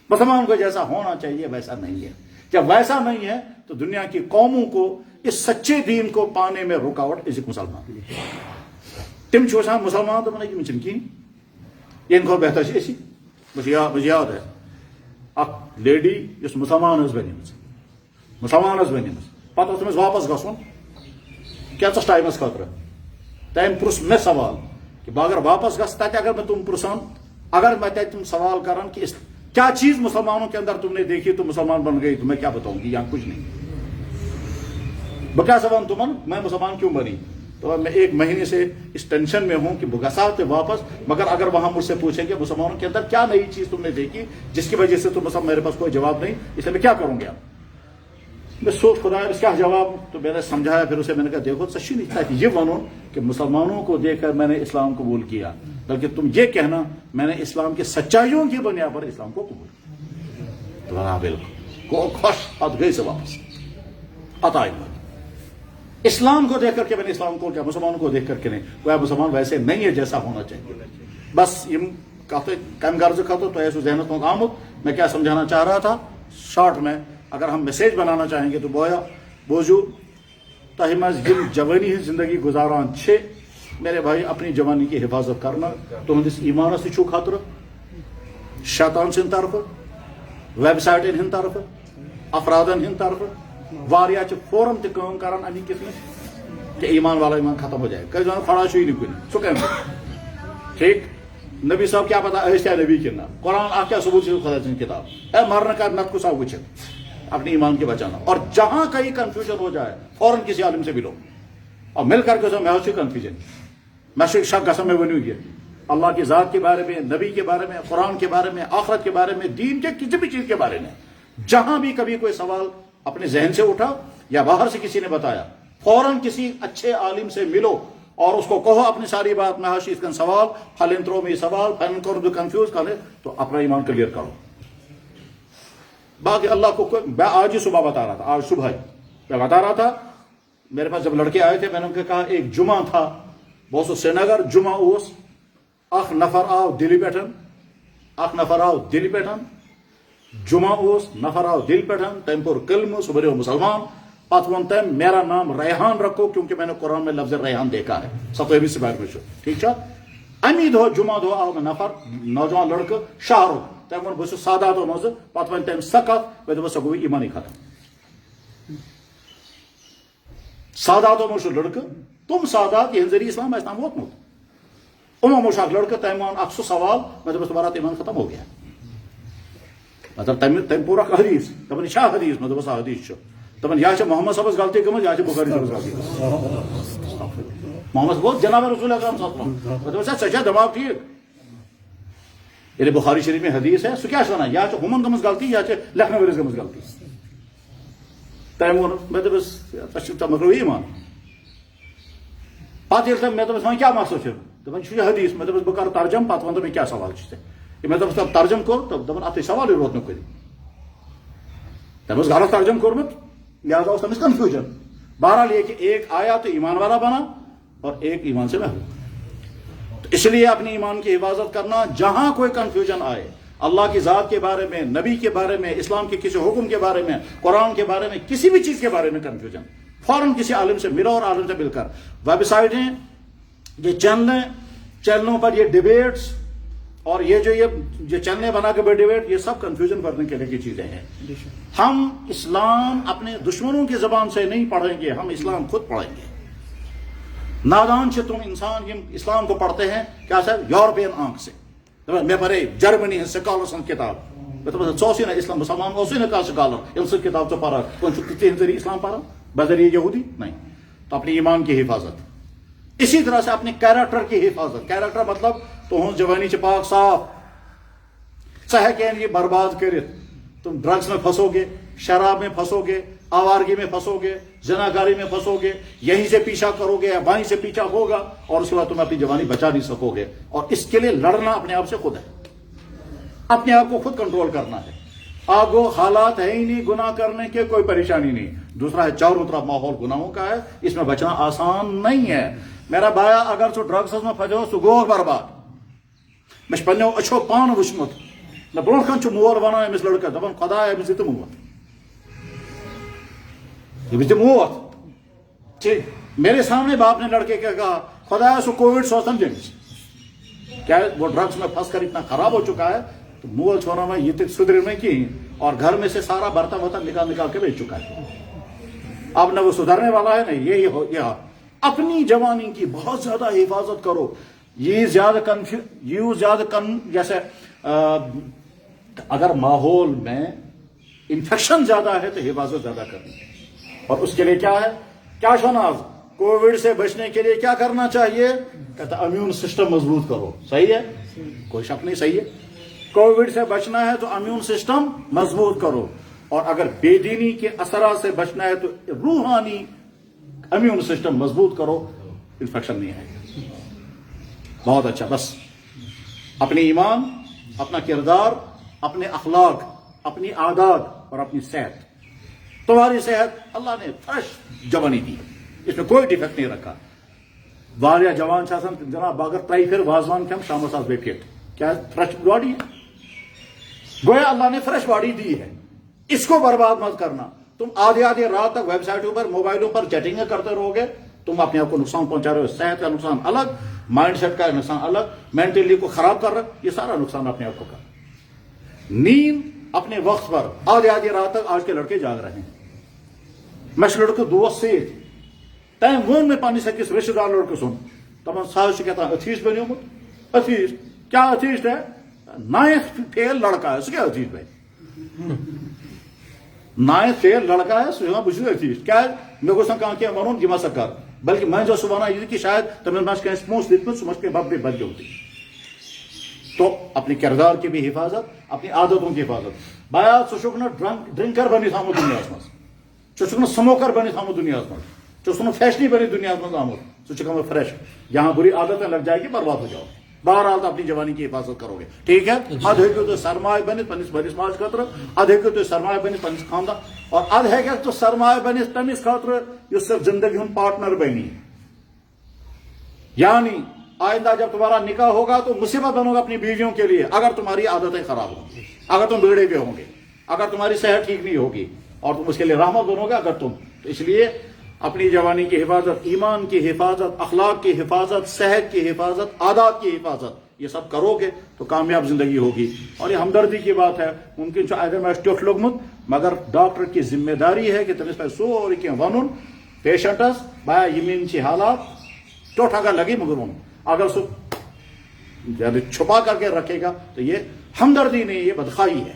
مسلمان کو جیسا ہونا چاہیے ویسا نہیں ہے جب ویسا نہیں ہے تو دنیا کی قوموں کو اس سچے دین کو پانے میں رکاوٹ اس مسلمان تم چوسان مسلمان تو بنا کی چنکی ان کو بہتر سی مجھے یاد ہے اک لیڈی اس مسلمان بنی پتہ تمس واپس گھن کیا ٹائمس خاطر تم پرس میں سوال کہ بہ اگر واپس گھس تک اگر میں تم پرسان اگر میں تم سوال کران کہ کیا چیز مسلمانوں کے اندر تم نے دیکھی تو مسلمان بن گئی تو میں کیا بتاؤں گی یہاں کچھ نہیں بہ کیا سوال تمن میں مسلمان کیوں بنی تو میں ایک مہینے سے اس ٹینشن میں ہوں کہ گھساتے واپس مگر اگر وہاں مجھ سے پوچھیں کہ مسلمانوں کے اندر کیا نئی چیز تم نے دیکھی جس کی وجہ سے تم مسلمان میرے پاس کوئی جواب نہیں اس لیے میں کیا کروں گا میں سوچ خدا اس کا جواب تو میں نے سمجھایا پھر اسے میں نے کہا دیکھو سچی نہیں تھا کہ یہ ونو کہ مسلمانوں کو دیکھ کر میں نے اسلام قبول کیا بلکہ تم یہ کہنا میں نے اسلام کی سچائیوں کی بنیاد پر اسلام کو قبول کیا تو بالکل کو خوش ات گئی سے واپس عطا اسلام کو دیکھ کر کے میں نے اسلام کو کیا مسلمانوں کو دیکھ کر کے نہیں وہ مسلمان ویسے نہیں ہے جیسا ہونا چاہیے بس کم غرض کھاتو تو ایسے ذہنت میں آمد میں کیا سمجھانا چاہ رہا تھا شارٹ میں اگر ہم میسیج بنانا چاہیں گے تو بوجھو تہ مز یم جوانی ہز زندگی گزاران چھے میرے بھائی اپنی جوانی کی حفاظت کرنا تہندس ایمانس تہ چھو خطرہ شیطان سند طرف ویب سائٹن ہند طرف افرادن ہند طرف واریاہ چھ فورم تہ کام کران امی قسم کہ ایمان والا ایمان ختم ہو جائے کئی کھڑا چھوئی نہیں کن سو کم ٹھیک نبی صاحب کیا پتا کیا نبی کن قرآن آپ کیا ثبوت سے خدا سن کتاب اے مرنے کا نت کو سا وچھت اپنے ایمان کے بچانا اور جہاں کہیں کنفیوژن ہو جائے فوراً کسی عالم سے ملو اور مل کر کے میں ہوتی کنفیوژن میں شک گسم میں ونیو یہ اللہ کی ذات کے بارے میں نبی کے بارے میں قرآن کے بارے میں آخرت کے بارے میں دین کے کسی بھی چیز کے بارے میں جہاں بھی کبھی کوئی سوال اپنے ذہن سے اٹھا یا باہر سے کسی نے بتایا فوراً کسی اچھے عالم سے ملو اور اس کو کہو اپنی ساری بات میں حاشیز کا سوال پھلن ترو میں سوال پھلن کرو جو کنفیوز کرے تو اپنا ایمان کلیئر کرو. باقی اللہ کو میں آج ہی صبح بتا رہا تھا، آج صبح ہی میں بتا رہا تھا، میرے پاس جب لڑکے آئے تھے میں نے ان کو کہا ایک جمعہ تھا بہت سری نگر جمعہ اس اخ نفر آو دلی پیٹھن جمعہ اس نفر آو دل پیٹھن تم پور کلمہ سہ بنیو مسلمان پتہ وون تم میرا نام ریحان رکھو کیونکہ میں نے قرآن میں لفظ ریحان دیکھا ہے 7ویں سپارے میں. ٹھیک ہے امی دہ جمعہ دہ آو نفر نوجوان لڑکہ شاہ رخ تم وون بس ساداتو مز پتہ ون تم سکت میں سہ گوئی ایمانی ختم. ساداتو مز لڑکہ تم سادات یہ ذریعہ اسلام اسلام ووتمت امو مش اخ لڑکہ تم ون اخ سہ سوال میں دس تمہارا ایمان ختم ہو گیا. مطلب تم پورا حدیث دپان یہ حدیث میں دس حدیث دپان یا محمد صاحب غلطی گمت یا بخاری صاحب غلطی محمد گو جناب رسول اکرم صلی اللہ علیہ وسلم ژے چھا دماغ ٹھیک یعنی بخاری شریف میں حدیث ہے سہ کیا ونان یا ہمن گمز غلطی یا لکھنہ ولس گمز غلطی. تم وون میں دپس ژے مکرو ایمان پتہ ییٚلہِ مےٚ دوٚپُس وۄنۍ کیٛاہ مسلہٕ چھُ دپان چھُ یہِ حدیث مےٚ دوٚپُس بہٕ کرٕ ترجم پتہٕ ونتہٕ مےٚ کیٛاہ سوال چھُ ژےٚ مےٚ دوٚپُس ترجم کوٚر تہٕ دپان اتھٕے سوالٕے روٗد نہٕ کُنہِ تٔمۍ اوس غلط ترجم کوٚرمُت لہذا اوس تٔمِس کنفیوجن. بہرحال یہ کہ ایک آیا تو ایمان والا بنا اور ایک ایمان سے محروم. تو اس لیے اپنی ایمان کی حفاظت کرنا جہاں کوئی کنفیوژن آئے اللہ کی ذات کے بارے میں نبی کے بارے میں اسلام کے کسی حکم کے بارے میں قرآن کے بارے میں کسی بھی چیز کے بارے میں کنفیوژن فوراً کسی عالم سے ملو اور عالم سے مل کر ویب سائٹیں یہ چینلوں پر یہ ڈیبیٹس اور یہ جو یہ چینلیں بنا کے ڈیبیٹ یہ سب کنفیوژن کرنے کے لیے کی چیزیں ہیں. ہم اسلام اپنے دشمنوں کی زبان سے نہیں پڑھیں گے، ہم اسلام خود پڑھیں گے. نادان سے تم انسان یم اسلام کو پڑھتے ہیں کیا سر یورپین آنکھ سے. میں پڑھے جرمنی ہند سکالر سن کتاب نا اسلام مسلمان نا کھانا سکالر یم سن کتاب ٹھیک پڑھا تہذ ذریعہ اسلام پڑھا بذریعہ یہودی نہیں. تو اپنے ایمان کی حفاظت اسی طرح سے اپنے کیریکٹر کی حفاظت. کیریکٹر مطلب تہذ جوانی پاک صاف ژٕ ہیٚکہٕ یہ برباد کرت تم ڈرگس میں پھنسو گے، شراب میں پھنسو گے، آوارگی میں پھنسو گے، زناکاری میں پھنسو گے، یہیں سے پیچھا کرو گے یا وہیں سے پیچھا ہوگا اور اس کے بعد تم اپنی جوانی بچا نہیں سکو گے. اور اس کے لیے لڑنا اپنے آپ سے خود ہے، اپنے آپ کو خود کنٹرول کرنا ہے. آپ کو حالات ہے ہی نہیں گناہ کرنے کے، کوئی پریشانی نہیں. دوسرا ہے چاروں طرف ماحول گناہوں کا ہے، اس میں بچنا آسان نہیں ہے. میرا بایا اگر سو ڈرگس میں پھنسو سہ گو برباد. میں پنو اچھو پان وچمت نہ برو کن مول ونان امس لڑکس دپان خدا امس دِ موت امس دِ موت. ٹھیک میرے سامنے باپ نے لڑکے کیا کہا خدا سو کووڈ سوچن دمس کیا وہ ڈرگس میں پھنس کر اتنا خراب ہو چکا ہے تو مول چھوڑا میں یہ تک سدھر میں کی اور گھر میں سے سارا برتن ورتن نکال کے بیچ چکا ہے. اب نہ وہ سدھرنے والا ہے نا یہ اپنی جوانی کی بہت زیادہ حفاظت کرو. یہ زیادہ جیسے اگر ماحول میں انفیکشن زیادہ ہے تو حفاظت زیادہ کرنی ہے. اور اس کے لیے کیا ہے کیا شناز کووڈ سے بچنے کے لیے کیا کرنا چاہیے کہتا امیون سسٹم مضبوط کرو. صحیح ہے کوئی شک نہیں صحیح ہے. کووڈ سے بچنا ہے تو امیون سسٹم مضبوط کرو اور اگر بے دینی کے اثرات سے بچنا ہے تو روحانی امیون سسٹم مضبوط کرو، انفیکشن نہیں آئے گا. بہت اچھا. بس اپنی ایمان، اپنا کردار، اپنے اخلاق، اپنی عادات اور اپنی صحت. تمہاری صحت اللہ نے فریش جوانی دی، اس میں کوئی ڈیفیکٹ نہیں رکھا. واریاہ جوان جناب اگر ترٛیہِ پھر وازوان کھیم شامس آس بیٚیہِ فٹ کیا فریش باڈی ہے. گویا اللہ نے فریش باڈی دی ہے، اس کو برباد مت کرنا. تم آدھی رات تک ویب سائٹوں پر موبائلوں پر چیٹنگ کرتے رہو گے، تم اپنے آپ کو نقصان پہنچا رہے ہو. صحت کا نقصان الگ، مائنڈ سیٹ کا نقصان الگ، مینٹلی کو خراب کر رہے، یہ سارا نقصان اپنے آپ کو کر. نیند اپنے وقت پر آدھی رات تک آج کے لڑکے جاگ رہے ہیں. میں لڑکے دوست سے تم وون میں پنس أکس رشتہ دار لڑکہ سن دپان سہ کہتا اتھیس بنیومت. اتھیس کیا اتھیس ہے 9th فیل لڑکا ہے سہ کیا اتھیس بھائی 9th فیل لڑکا ہے سہ بس اتھیس کیا مے گوس نا کھانا کھانا ون یہ مسا کر بلکہ میں جو ونان یہ کہ شاید تمہیں مس کھانا پونس دتمت سہ مس کہ بد بد ہوتی. تو اپنے کردار کی بھی حفاظت، اپنی عادتوں کی حفاظت. بایا ژٕ چھُکھ نہٕ ڈرنکر بنی تھامت دنیا مز، ژٕ چھُکھ نہٕ سموکر بنی تھامت دنیا مز. ٹھیک فیشنی بنی دنیا من آمت ثم فریش یہاں بری عادتیں لگ جائے گی برباد ہو جاؤ. بہرحال تو اپنی جوانی کی حفاظت کرو گے ٹھیک ہے. اد ہیکو تھی سرمایہ بنت پنس بڑس ماج خاطر اد ہیکو تھی سرمایہ بنت پنس خاندان اور اد ہیکھ تو سرمایہ بنت تمس خاطر اس صرف زندگی ہند پارٹنر بنی. یعنی آئندہ جب تمہارا نکاح ہوگا تو مصیبت بنو گا اپنی بیویوں کے لیے اگر تمہاری عادتیں خراب ہوں گی, اگر تم بگڑے ہوئے ہوں گے, اگر تمہاری صحت ٹھیک نہیں ہوگی, اور تم اس کے لیے رحمت بنو گے اگر تم. تو اس لیے اپنی جوانی کی حفاظت, ایمان کی حفاظت, اخلاق کی حفاظت, صحت کی حفاظت, عادات کی حفاظت, یہ سب کرو گے تو کامیاب زندگی ہوگی. اور یہ ہمدردی کی بات ہے. ممکن اگر میں ٹوٹ لوگمت مگر ڈاکٹر کی ذمہ داری ہے کہ تمس پہ سوری کی ون پیشنٹس بایا یہ حالات ٹوٹ اگر لگی مگر ون اگر سو چھپا کر کے رکھے گا تو یہ ہمدردی نہیں, یہ بدخائی ہے.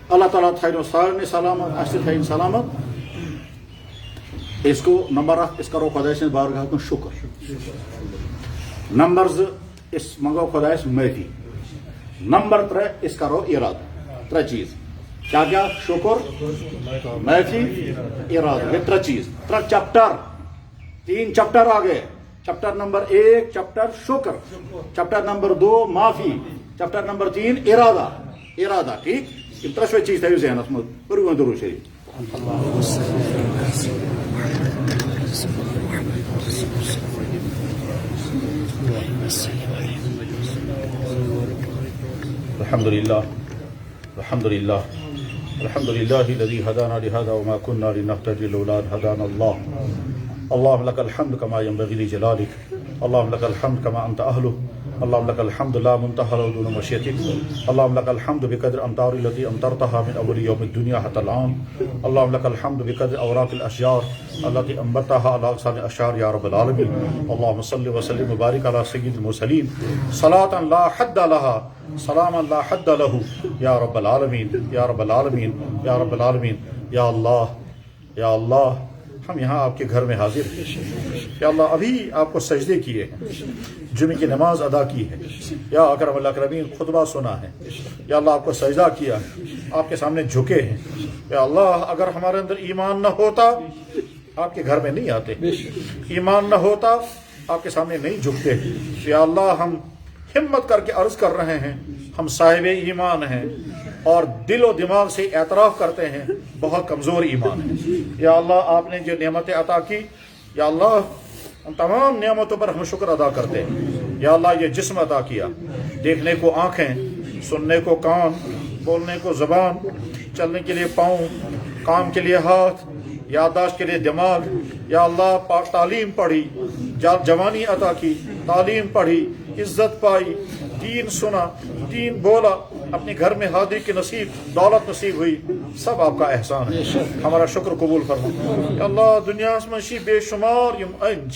اللہ تعالیٰ تھائنو سارے سلامت اس تھائن سلامت. اس کو نمبر 1 اس کرو خدا سند بارگاہ کن شکر. نمبر 2 اس منگو خدا معافی. نمبر 3 اس کرو ارادہ. 3 چیز کیا کیا؟ شکر, معافی, ارادہ. یہ 3 چیز. 3 چیپٹر, 3 چیپٹر آ گئے. چیپٹر نمبر 1 چیپٹر شکر, چیپٹر نمبر 2 معافی, چیپٹر نمبر 3 ارادہ. ارادہ ٹھیک. یہ 3 چیز تھا ذہنس مز. پرو درود شریف. الحمد لله الحمد لله الحمد لله الذي هدانا لهذا وما كنا لنهتدي لولا أن هدانا الله. اللهم لك الحمد كما ينبغي لجلالك, اللهم لك الحمد كما أنت أهله, اللهم لك الحمد لا منتهى له دون مشيئتك, اللهم لك الحمد بقدر أمطار التي أمطرتها من أول يوم الدنيا حتى الآن, اللهم لك الحمد بقدر أوراق الأشجار التي أنبتها على أغصان الأشجار يا رب العالمين. اللهم صل وسلم وبارك على سيد المرسلين صلاة لا حد لها سلاما لا حد له يا رب العالمين يا رب العالمين يا رب العالمين. یا اللہ یا اللہ, ہم یہاں آپ کے گھر میں حاضر ہیں. یا اللہ ابھی آپ کو سجدے کیے ہیں, جمعے کی نماز ادا کی ہے, یا اکرم الاکرمین خطبہ سنا ہے. یا اللہ آپ کو سجدہ کیا ہے, آپ کے سامنے جھکے ہیں. یا اللہ اگر ہمارے اندر ایمان نہ ہوتا آپ کے گھر میں نہیں آتے, ایمان نہ ہوتا آپ کے سامنے نہیں جھکتے. یا اللہ ہم ہمت کر کے عرض کر رہے ہیں, ہم صاحب ایمان ہیں اور دل و دماغ سے اعتراف کرتے ہیں بہت کمزور ایمان ہے. یا اللہ آپ نے جو نعمتیں عطا کی, یا اللہ ان تمام نعمتوں پر ہم شکر ادا کرتے ہیں. یا اللہ یہ جسم عطا کیا, دیکھنے کو آنکھیں, سننے کو کان, بولنے کو زبان, چلنے کے لیے پاؤں, کام کے لیے ہاتھ, یادداشت کے لیے دماغ. یا اللہ پاک تعلیم پڑھی, جوانی عطا کی, تعلیم پڑھی, عزت پائی, دین سنا, دین بولا, اپنے گھر میں حاضری کی نصیب, دولت نصیب ہوئی, سب آپ کا احسان ہے. ہمارا شکر قبول فرما. یا اللہ دنیا میں بے شمار یم این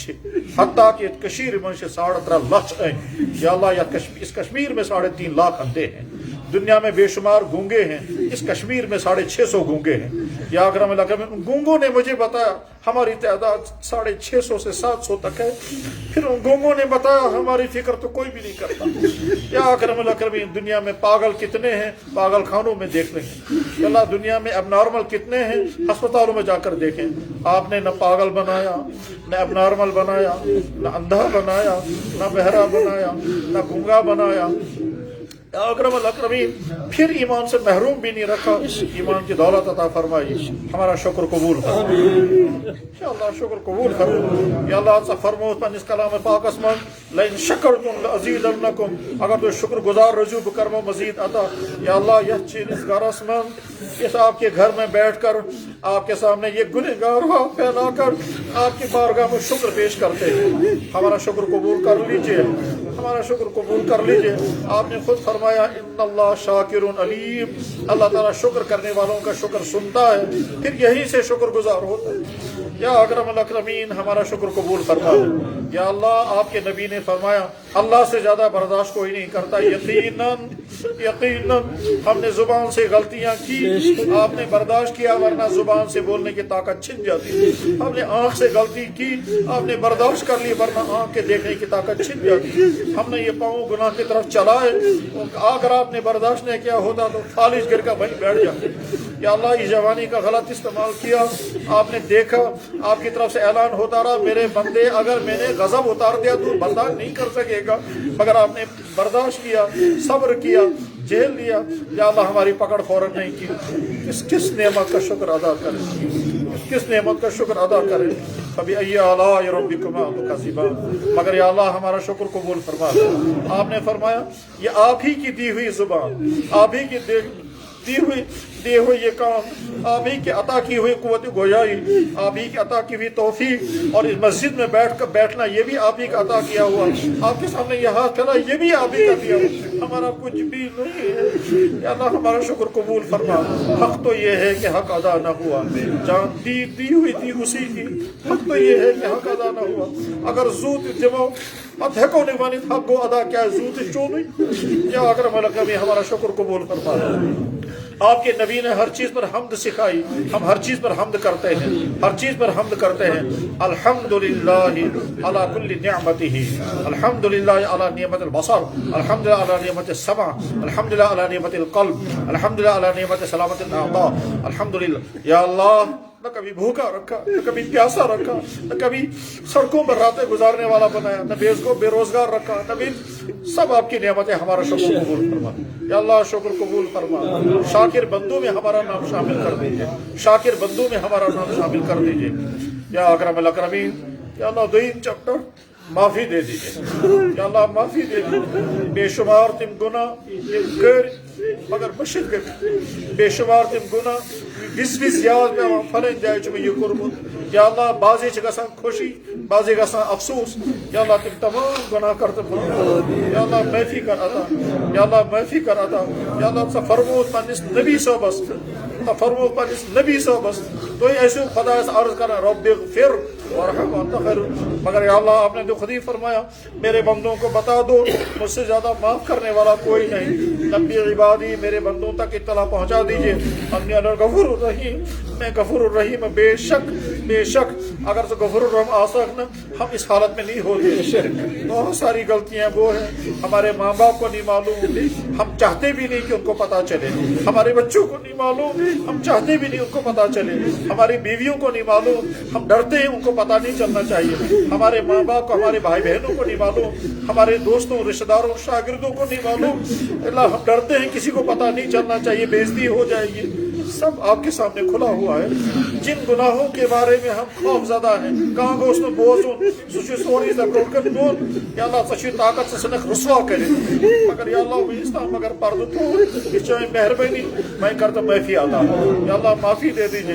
حتیٰ کہ کشیر میں 3.5 لاکھ این. یا اللہ اس کشمیر میں 3.5 لاکھ اندھے ہیں, دنیا میں بے شمار گونگے ہیں, اس کشمیر میں 650 گونگے ہیں. یا اکرم الاکرمین ان گونگوں نے مجھے بتایا ہماری تعداد 650 سے 700 تک ہے. پھر ان گونگوں نے بتایا ہماری فکر تو کوئی بھی نہیں کرتا. یا اکرم الاکرمین دنیا میں پاگل کتنے ہیں, پاگل خانوں میں دیکھ لیں گے. یا اللہ دنیا میں اب نارمل کتنے ہیں, ہسپتالوں میں جا کر دیکھیں. آپ نے نہ پاگل بنایا, نہ اب نارمل بنایا, نہ اندھا بنایا, نہ بہرا بنایا, نہ گونگا بنایا. یا اکرم الاکرمین پھر ایمان سے محروم بھی نہیں رکھا, ایمان کی دولت عطا فرمائی. ہمارا شکر قبول فرما. یا اللہ شکر قبول فرما. یا اللہ سے فرمو پنس کلام پاک اسمان لئن شکرتم لازیدنکم, اگر تو شکر گزار رجوع بکرمو مزید عطا. یا اللہ یہ چیز اس گھر اسمان اس آپ کے گھر میں بیٹھ کر آپ کے سامنے یہ گنہگار ہاتھ پھیلا کر آپ کی بارگاہ میں شکر پیش کرتے ہیں. ہمارا شکر قبول کر لیجئے, ہمارا شکر قبول کر لیجئے. آپ نے خود فرمایا ان اللہ شاکر علیم, اللہ تعالیٰ شکر کرنے والوں کا شکر سنتا ہے, پھر یہی سے شکر گزار ہوتا ہے. یا اکرم الاکرمین ہمارا شکر قبول فرما. یا اللہ آپ کے نبی نے فرمایا اللہ سے زیادہ برداشت کوئی نہیں کرتا. یقیناً یقیناً ہم نے زبان سے غلطیاں کی, آپ نے برداشت کیا, ورنہ زبان سے بولنے کی طاقت چھن جاتی. ہم نے آنکھ سے غلطی کی, آپ نے برداشت کر لی, ورنہ آنکھ کے دیکھنے کی طاقت چھن جاتی. ہم نے یہ پاؤں گناہ کی طرف چلائے, اگر آپ نے برداشت نہیں کیا ہوتا تو فالج گر کر وہیں بیٹھ جاتے. یا اللہ اس جوانی کا غلط استعمال کیا، آپ نے دیکھا، آپ کی طرف سے اعلان ہوتا رہا میرے بندے اگر میں نے غضب اتار دیا تو برداشت نہیں کر سکے گا، مگر آپ نے برداشت کیا، صبر کیا، جھیل لیا۔ یا اللہ ہماری پکڑ فوراً نہیں کی۔ کس نعمت کا شکر ادا کریں، کس نعمت کا شکر ادا کریں۔ فبأي آلاء ربكما تكذبان، مگر یا اللہ ہمارا شکر قبول فرما۔ آپ نے فرمایا یہ آپ ہی کی دی ہوئی زبان، آپ ہی کی دی ہوئی یہ کام، آپ ہی کی عطا کی ہوئی قوت گویائی، آپ ہی کی عطا کی ہوئی توفیق، اور اس مسجد میں بیٹھنا یہ بھی آپ ہی کا عطا کیا ہوا، آپ کے سامنے یہ ہاتھ پھیلا یہ بھی آپ ہی کا دیا ہوا، ہمارا کچھ بھی نہیں ہے۔ یا اللہ ہمارا شکر قبول فرما۔ حق تو یہ ہے کہ حق ادا نہ ہوا، جان دی ہوئی تھی اسی کی، حق تو یہ ہے کہ حق ادا نہ ہوا۔ اگر زود جمع ادھکو نے وانی حق کو ادا کیا زود چونی، یا اکرم الکرمی ہمارا شکر قبول فرما۔ آپ کے نبی نے ہر چیز پر حمد سکھائی، ہم ہر چیز پر حمد کرتے ہیں، ہر چیز پر حمد کرتے ہیں۔ الحمدللہ علی کل نعمتہ، الحمدللہ علی نعمت البصر، الحمدللہ علی نعمت السمع، الحمدللہ علی نعمت القلب، الحمدللہ علی نعمت سلامت الاعضاء، الحمدللہ۔ یا اللہ نہ کبھی بھوکا رکھا، نہ کبھی پیاسا رکھا، نہ کبھی سڑکوں پر راتیں گزارنے والا بنایا، نہ بے روزگار رکھا، نہ بھی سب آپ کی نعمتیں، ہمارا شکر قبول فرما۔ یا اللہ شکر قبول فرما۔ شاکر بندوں میں ہمارا نام شامل کر دیجئے، شاکر بندوں میں ہمارا نام شامل کر دیجئے۔ یا اکرم الاکرمین، یا اللہ دوئیم چپٹر معافی دے دیجئے، یا اللہ معافی دے دیجئے۔ بے شمار تم گناہ گر مگر بشد گئے، بے شمار تم گناہ بس یاد میں فلن جائے چھ یہ کورمت۔ یا اللہ بعضی چھ گژھان خوشی، بعضی گژھان افسوس، یا اللہ تم تمام گناہ کرتے فرما۔ یا اللہ معافی کر عطا، یا اللہ معافی کر عطا۔ یا اللہ ژٕ فرموت پننس نبی صٲبس، فرموت پننس نبی صٲبس، تُہۍ ٲسِو خدایس عرض کران رب اغفر وارحم وانت خیر، مگر یا اللہ آپ نے تو خود ہی فرمایا میرے بندوں کو بتا دو مجھ سے زیادہ معاف کرنے والا کوئی نہیں۔ نبی عبادی میرے بندوں تک اطلاع پہنچا دیجئے، انی انا الغفور الرحیم، میں غفور الرحیم۔ بے شک اگر تو غفور الرحیم آ سکنا ہم اس حالت میں نہیں ہوتے۔ بہت ساری غلطیاں وہ ہیں ہمارے ماں باپ کو نہیں معلوم، ہم چاہتے بھی نہیں کہ ان کو پتہ چلے، ہمارے بچوں کو نہیں معلوم، ہم چاہتے بھی نہیں ان کو پتہ چلے، ہماری بیویوں کو نہیں معلوم، ہم ڈرتے ہیں ان کو پتہ نہیں چلنا چاہیے، ہمارے ماں باپ کو، ہمارے بھائی بہنوں کو نہیں معلوم، ہمارے دوستوں رشتہ داروں شاگردوں کو نہیں معلوم، اللہ ہم ڈرتے ہیں کسی کو پتہ نہیں چلنا چاہیے، بے عزتی ہو جائے گی۔ سب آپ کے سامنے کھلا ہوا ہے۔ جن گناہوں کے بارے میں ہم خوف زدہ ہیں، کہاں گوس نہ بوزن سہ سوری ژے برونٛٹھ کن دون، یا اللہ ژے چھی طاقت ژٕ ژھٕنکھ رسوا کٔرِتھ، مگر یا اللہ وٕنیُس تام مگر پردٕ تھوٚو، یہ چٲنۍ مہربانی، میں کرتا معافی عطا۔ یا اللہ معافی دے دیجیے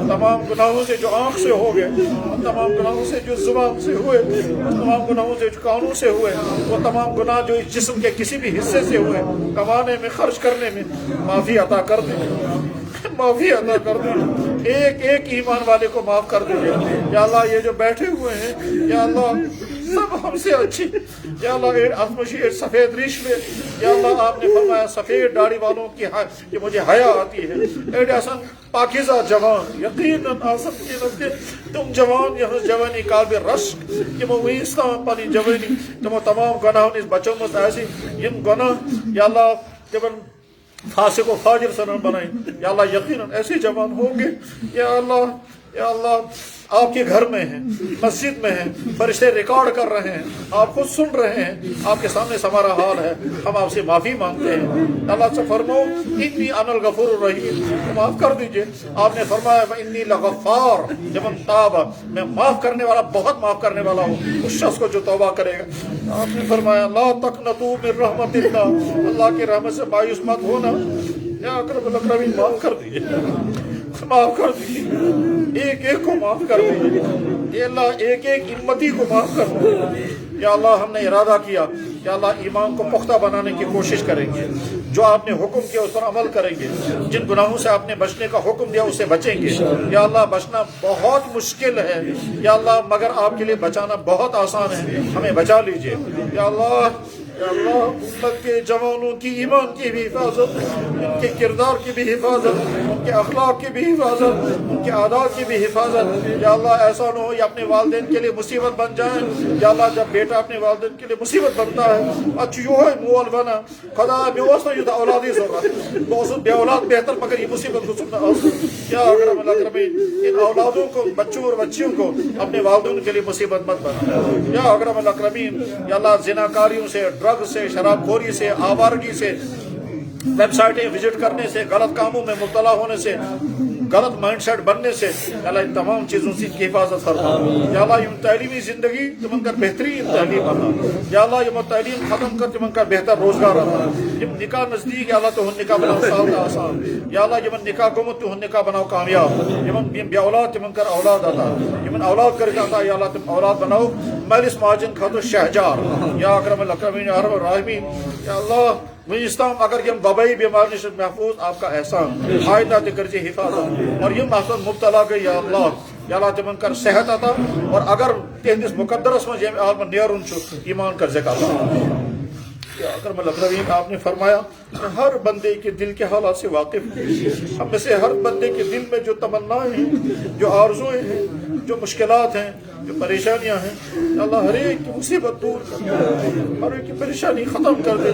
تمام گناہوں سے جو آنکھ سے ہو گئے، تمام گناہوں سے جو زبان سے ہوئے، تمام گناہوں سے جو کانوں سے ہوئے، وہ تمام گناہ جو اس جسم کے کسی بھی حصے سے ہوئے، کمانے میں خرچ کرنے میں معافی عطا کر دیں، معافی عطا کر دیں، ایک ایک ایمان والے کو معاف کر دیجیے۔ یا اللہ یہ جو بیٹھے ہوئے ہیں یا اللہ سب ہم سے اچھی، یا اللہ سفید ریش میں، یا اللہ آپ نے فرمایا سفید داڑھی والوں کی کہ مجھے حیا آتی ہے، ایڈ آسان پاکیزہ جوان یقیناً آسان کہ تم جوان یہاں جوانی قالب رشک یمو ویستان پانی جوانی تمو تمام گناہوں اس بچوں میں ایسی یم گناہ یا اللہ جب فاسق و فاجر سنن بنائیں، یا اللہ یقیناً ایسے جوان ہوں گے، یا اللہ آپ کے گھر میں ہیں، مسجد میں ہیں، فرشتے ریکارڈ کر رہے ہیں، آپ خود سن رہے ہیں، آپ کے سامنے ہمارا حال ہے، ہم آپ سے معافی مانگتے ہیں۔ اللہ سے فرماؤ انی انا الغفور الرحیم، معاف کر دیجئے۔ آپ نے فرمایا انی لغفار لمن تاب، میں معاف کرنے والا، بہت معاف کرنے والا ہوں اس شخص کو جو توبہ کرے گا۔ آپ نے فرمایا لا تقنطوا من رحمت اللہ، اللہ کی رحمت سے مایوس مت ہونا۔ یا اکرم الاکرمین معاف کر دیجئے، معاف کر دیجیے، ایک ایک کو معاف کر دیجیے، یا اللہ ایک ایک امتی کو معاف کر دیجیے۔ یا اللہ ہم نے ارادہ کیا کہ اللہ ایمان کو پختہ بنانے کی کوشش کریں گے، جو آپ نے حکم کیا اس پر عمل کریں گے، جن گناہوں سے آپ نے بچنے کا حکم دیا اس سے بچیں گے۔ یا اللہ بچنا بہت مشکل ہے یا اللہ، مگر آپ کے لیے بچانا بہت آسان ہے، ہمیں بچا لیجیے۔ یا اللہ یا اللہ امت کے جوانوں کی ایمان کی بھی حفاظت، ان کے کردار کی بھی حفاظت، ان کے اخلاق کی بھی حفاظت، ان کے عادات کی بھی حفاظت. یا اللہ ایسا نہ ہو یہ اپنے والدین کے لیے مصیبت بن جائیں. یا اللہ جب بیٹا اپنے والدین کے لیے مصیبت بنتا ہے اچھی یہ ہے مول بنا خدا میں اوس نہ اولادی ضرورت بہت بے اولاد بہتر مگر یہ مصیبت گزرنا. یا اکرم الاکرمین ان اولادوں کو بچوں اور بچیوں کو اپنے والدین کے لیے مصیبت مت بنا. یا اکرم الاکرمین یا اللہ زناکاریوں سے، ڈرگ سے، شراب خوری سے، آوارگی سے، ویب سائٹیں وزٹ کرنے سے، غلط کاموں میں مبتلا ہونے سے، غلط مائنڈ سیٹ بننے سے یا اللہ ان تمام چیزوں سے کی حفاظت فرما. یا اللہ یہ تعلیمی زندگی تمن کر بہترین تعلیم عطا. یا اللہ یہ تعلیم ختم کر تمن کر بہتر روزگار عطا. یہ نکاح نزدیک یا اللہ تو نکاح بناؤ سال کا آسان. یا اللہ یہ نکاح گمت تو نکاح بناؤ کامیاب. یہ بے اولاد تمن کر اولاد عطا. یہ اولاد کر کے عطا. یا اللہ تم اولاد بناؤ مالس ماجن خاطر شہجار. یا اکرم الاکرمین یا ارحم الراحمین. یا اللہ اسلام اگر یہ وبائی بیماری سے محفوظ آپ کا احسان فائدہ کرجی حفاظت اور یہ محسن مبتلا گئی. یا اللہ تمن کر صحت عطا اور اگر تہندس مقدرس میں یم عالم نیرن ایمان کر ذکر. یا اکرم الاکرمین آپ نے فرمایا کہ ہر بندے کے دل کے حالات سے واقف ہیں. ہم میں سے ہر بندے کے دل میں جو تمنائیں ہیں، جو آرزویں ہیں، جو مشکلات ہیں، جو پریشانیاں ہیں، اللہ ہر ایک کی مصیبت دور کر دے، ہر ایک کی پریشانی ختم کر دے.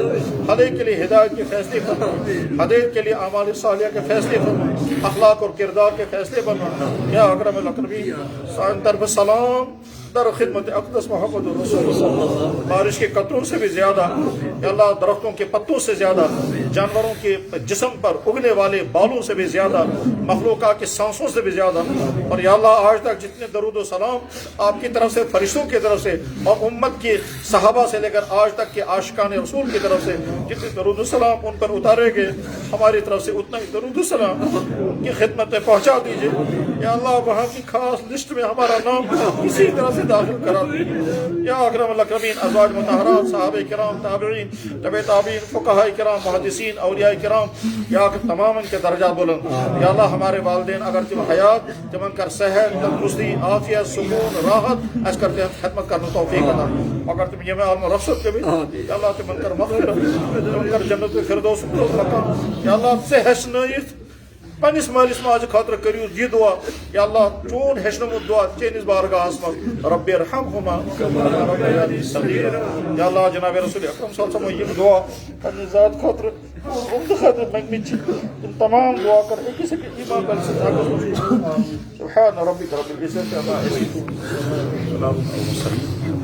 ہر ایک کے لیے ہدایت کے فیصلے فرما، ہر ایک کے لیے اعمال صالحہ کے فیصلے فرما، اخلاق اور کردار کے فیصلے فرما. یا اکرم الاکرمین سائن طرف سلام در خدمت اقدس محمد رسول اللہ. بارش کے قطروں سے بھی زیادہ یا اللہ درختوں کے پتوں سے زیادہ، جانوروں کے جسم پر اگنے والے بالوں سے بھی زیادہ، مخلوقات کی سانسوں سے بھی زیادہ. اور یا اللہ آج تک جتنے درود و سلام آپ کی طرف سے، فرشتوں کی طرف سے اور امت کے صحابہ سے لے کر آج تک کے عاشقان رسول کی طرف سے جتنے درود و سلام ان پر اتارے گئے، ہماری طرف سے اتنا ہی درود و سلام ان کی خدمت میں پہنچا دیجیے. یا اللہ وہاں کی خاص لسٹ میں ہمارا نام اسی طرح سے داخل کرا دیجیے. یا اکرم الاکرمین ازواج مطہرات، صحابہ کرام، تابعین، تبع تابعین، فقہاء کرام، محدثین، اولیاء کرام، یا تمام ان کے درجات بلند. یا اللہ ہمارے والدین اگر تم حیات تمن کر صحت، تندرستی، عافیت، سکون، راحت اس کرتے ہیں خدمت کرنا توفیق عطا. اگر تم یہ عالم رخصت کے بھی یا اللہ تمن کر مغفرت، تمن کر جنت الفردوس مقام. یا اللہ سے حسنیت پنس مالس ماجہ خاطر کریو یہ دعا. یا اللہ چون ہیچنمت دعا چینس بارگاہس من رب ارحمہما کما ربیانی صغیرا. یا اللہ جناب رسول اکرم صلی اللہ علیہ وسلم یہ دعا پنس ذات خاطر امت خاطر منگنی چھ ان تمام دعا کر ایک کسی کے ایمان پر سبحان ربک رب العزت عما یصفون. سلام علیکم.